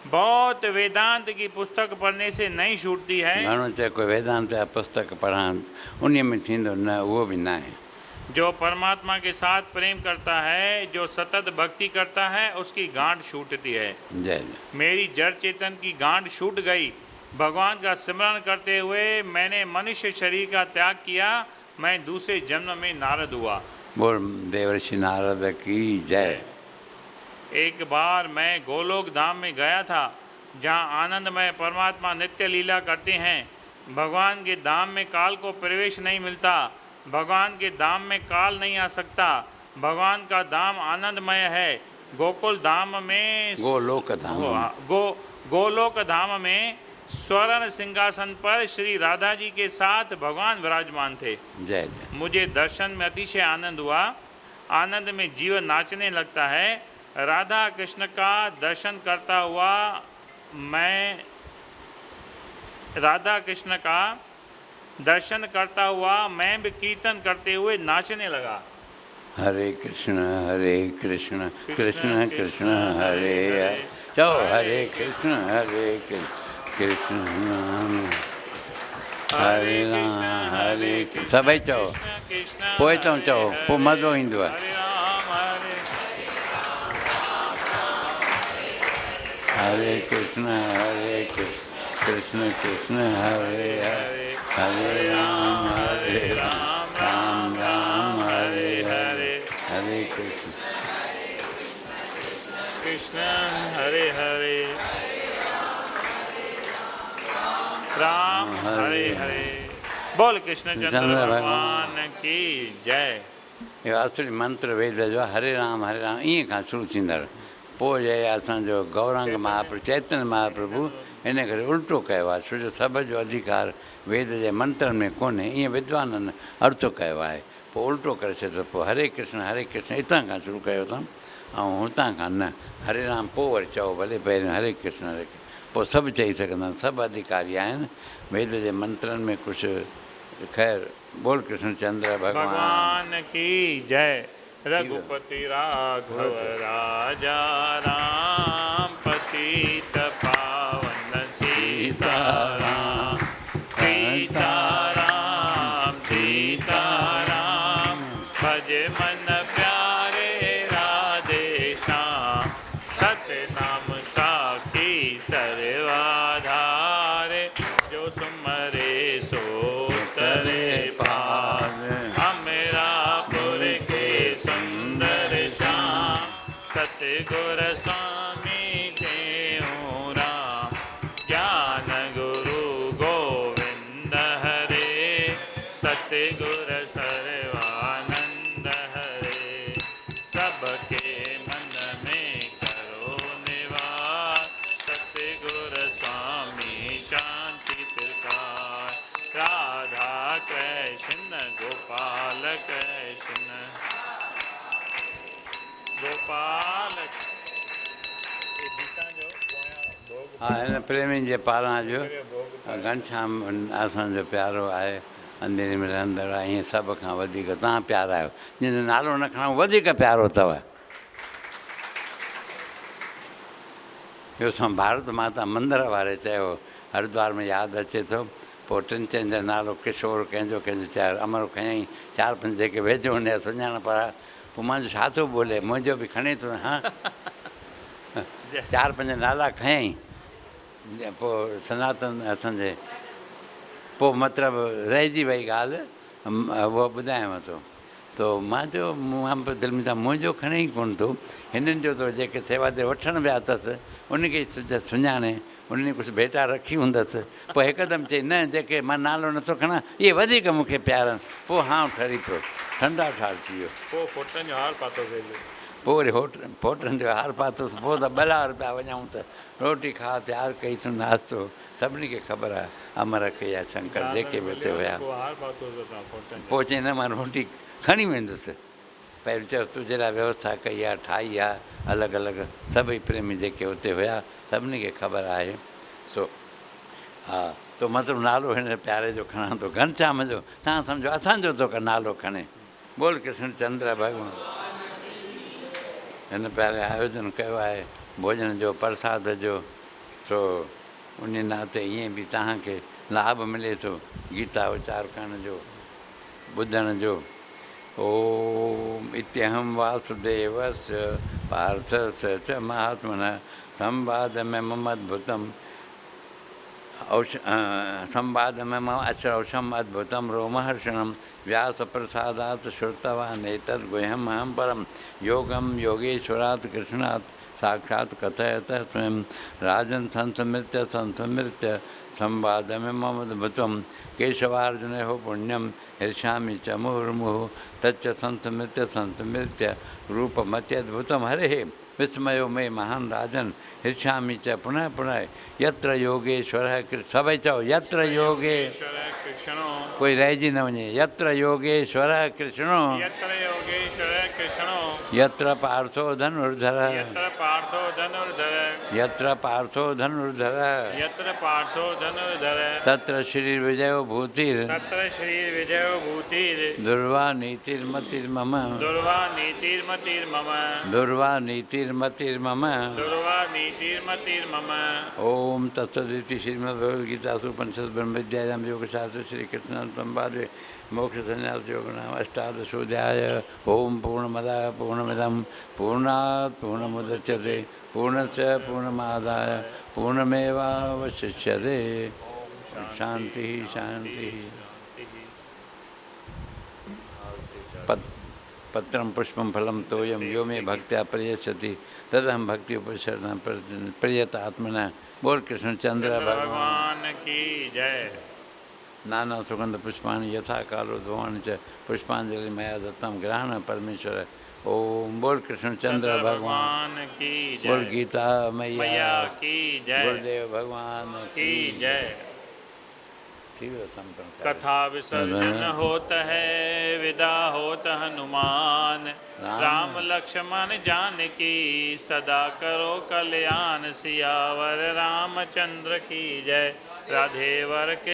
बहुत वेदांत की पुस्तक पढ़ने से नहीं छूटती है। घणो चए कोई वेदांत जा पुस्तक पढ़ां उन में थींदो न, उहो बि न आहे। जो परमात्मा के साथ प्रेम करता है, जो सतत भक्ति करता है, उसकी गांठ छूटती है। जय जय। मेरी जड़ चेतन की गांठ छूट गई। भगवान का स्मरण करते हुए मैंने मनुष्य शरीर का त्याग किया। मैं दूसरे जन्म में नारद हुआ। बोल देवर्षि नारद की जय। एक बार मैं गोलोक धाम में गया था, जहाँ आनंदमय परमात्मा नित्य लीला करते हैं। भगवान के धाम में काल को प्रवेश नहीं मिलता। भगवान के धाम में काल नहीं आ सकता। भगवान का धाम आनंदमय है। गोकुल धाम में गोलोक धाम गोलोक धाम में स्वर्ण सिंहासन पर श्री राधा जी के साथ भगवान विराजमान थे। जय जय। मुझे दर्शन में अतिशय आनंद हुआ। आनंद में जीवन नाचने लगता है। राधा कृष्ण का दर्शन करता हुआ मैं राधा कृष्ण का दर्शन करता हुआ मैं भी कीर्तन करते हुए नाचने लगा। हरे कृष्ण कृष्ण कृष्ण हरे हरे। चलो हरे कृष्ण कृष्ण राम हरे राम हरे कृष्ण। सभई चओ पोइ चओ पोइ मज़ो ईंदो आहे। हरे कृष्ण कृष्ण कृष्ण हरे हरे हरे राम राम राम हरे हरे हरे कृष्ण कृष्ण हरे हरे राम हरे हरे। बोल कृष्ण चंद्र भगवान की जय। इहो असली मंत्र वेद जो आहे, हरे राम ईअं खां शुरू थींदड़। पोइ जे असांजो गौरांग महाप्रभु चैतन्य महाप्रभु इन करे उल्टो कयो आहे, छो जो सभ जो अधिकार वेद जे मंत्रनि में कोन्हे। ईअं विद्वाननि अर्थ कयो आहे, पोइ उल्टो करे छॾियो। पोइ हरे कृष्ण हितां खां शुरू कयो अथऊं ऐं हुतां खां न। हरे राम पोइ वरी चओ भले, पहिरियों हरे कृष्ण पोइ सभु चई सघंदा आहिनि, सभु अधिकारी आहिनि। वेद जे मंत्रनि में कुझु ख़ैर। बोल कृष्ण चंद्र भगवान की जय। रघुपति राघव राजा राम पतित पावन सीताराम सीताराम सीताराम भज मन प्यारे राधे श्याम सतनाम साखी सर्वाधारे जो सुमरे सो तरे पार अमरापुर के सुंदर श्याम सतगुर स्वामी देहु राम ज्ञान गुरु गोविंद हरे सतगुर सर्वानंद हरे सबके मन में करो निवास सतगुर स्वामी शांति प्रकाश राधा कृष्ण गोपाल कृष्ण गोपाल। हा हिन प्रेमी जे पारां जो घनश्याम असांजो प्यारो आहे, अंधेरे में रहंदड़ आहे। ईअं सभ खां वधीक तव्हां प्यारा आहियो, जंहिंजो नालो न खणां वधीक प्यारो अथव। ॿियो असां भारत माता मंदर वारे चयो हरिद्वार में यादि अचे थो। पोइ टिनि चइनि जो नालो किशोर कंहिंजो चयो अमर खयईं। 4-5 जेके वेझो हुन जा सुञाणप आहे। पोइ मुंहिंजो छा थो बोले, मुंहिंजो बि खणे थो। हा 4-5 नाला खयईं। पोइ सनातन असांजे पोइ मतिलबु रहिजी वई ॻाल्हि, उहा ॿुधायांव थो। त मां चयो मां बि दिलि में मुंहिंजो खणे ई कोन थो। हिननि जो त जेके सेवा ते वठणु विया अथसि उनखे सुञाणे, उन्हनि कुझु भेटा रखी हूंदसि। पोइ हिकदमि चई न जेके मां नालो नथो खणां इहे वधीक मूंखे प्यारा आहिनि। पोइ हां ठरी पियो, ठंडा ठार थी वियो। पोइ फोटनि जो हार पातोसीं। पोइ वरी फोटनि जो हार पातोसि। पोइ त ॿ रुपया वञूं त रोटी खा तयारु कई अथऊं नाश्तो। सभिनी खे ख़बर आहे अमर खे या शंकर जेके बि हिते हुया। पोइ चई न मां रोटी खणी वेंदुसि। पहिरियों चयो तुंहिंजे लाइ व्यवस्था कई आहे, ठाही आहे अलॻि अलॻि। सभई प्रेमी जेके हुते हुया सभिनी खे ख़बर आहे। सो हा तो मतिलबु नालो हिन प्यारे जो खणां थो, घनश्याम जो। तव्हां सम्झो असांजो थो नालो खणे। बोल कृष्ण चंद्र भगवान। हिन प्यारे आयोजन कयो आहे भोजन जो, प्रसाद जो। सो उन नाते ईअं बि तव्हांखे लाभ मिले थो गीता उचार करण जो ॿुधण जो। ओम इत्यहम वासुदेवस्य पार्थस्य च महात्मनः संवादमें मम अद्भुतम संवादमें औषम अद्भुतं रोमहर्षणं व्यासप्रसादात् श्रुतवान् एतद् गुह्यम् अहं परं योगं योगेश्वरात् कृष्णात् साक्षात् कथयतः स्वयं राजन् संस्मृत्य संवादमें मम अद्भुतं केशवार्जुनयोः पुण्यं हृष्यामि च मुहुर्मुहुः तच्च संस्मृत्य रूपमत्यद्भुतं हरेः विस्मयो मे महान् राजन् हृष्यामि च पुनः पुनः यत्र योगेश्वरः सभई चओ यत्र योगे कृष्णो कोई रहिजी न वञे यत्र योगेश्वरः कृष्णो यत्र योगेश्वर कृष्णो यत्र पार्थो धनुर्धरः यत्र पार्थो धनुर्धर यत्र पार्थो धनुर्धरः यत्र पार्थो धनुर्धर तत्र श्रीर्विजयो भूतिर् तत्र श्री विजयो भूतिर् दुर्वा नीतिर्मतिर्मम दुर्वा नीतिर्मतिर्मम दुर्वा नीतिर्मतिर्मम दुर्वा नीतिर्मतिर्मम। ओम तत्सदिति श्रीमद्भगवद्गीतासु उपनिषद् ब्रह्म विद्यायां योगशास्त्रे श्रीकृष्ण संवादे मोक्ष संन्यास योग नाम अष्टादशोऽध्याय। ओम पूर्णमदः पूर्णमिदं पूर्णात् पूर्णमुदच्यते पूर्णस्य पूर्णमादाय पूर्णमेवावशिष्यते। शांति शांति। पत्रं पुष्पं फलं तोयं यो मे भक्त्या प्रयच्छति तदहं भक्ति उपसरण प्रियत आत्मना। बोल कृष्णचंद्र भगवान की जय। नाना सुगंध पुष्पाणि यथा कालो ध्रुवाणि च पुष्पांजलि मया दत्तं ग्रहण परमेश्वर। ओम बोल कृष्णचंद्र भगवान की जय। बोल गीता मैया की जय। गुरुदेव भगवान की जय। कथा विसर्जन होत है विदा होत हनुमान राम लक्ष्मण जानकी सदा करो कल्याण सियावर रामचंद्र की जय। राधे वर के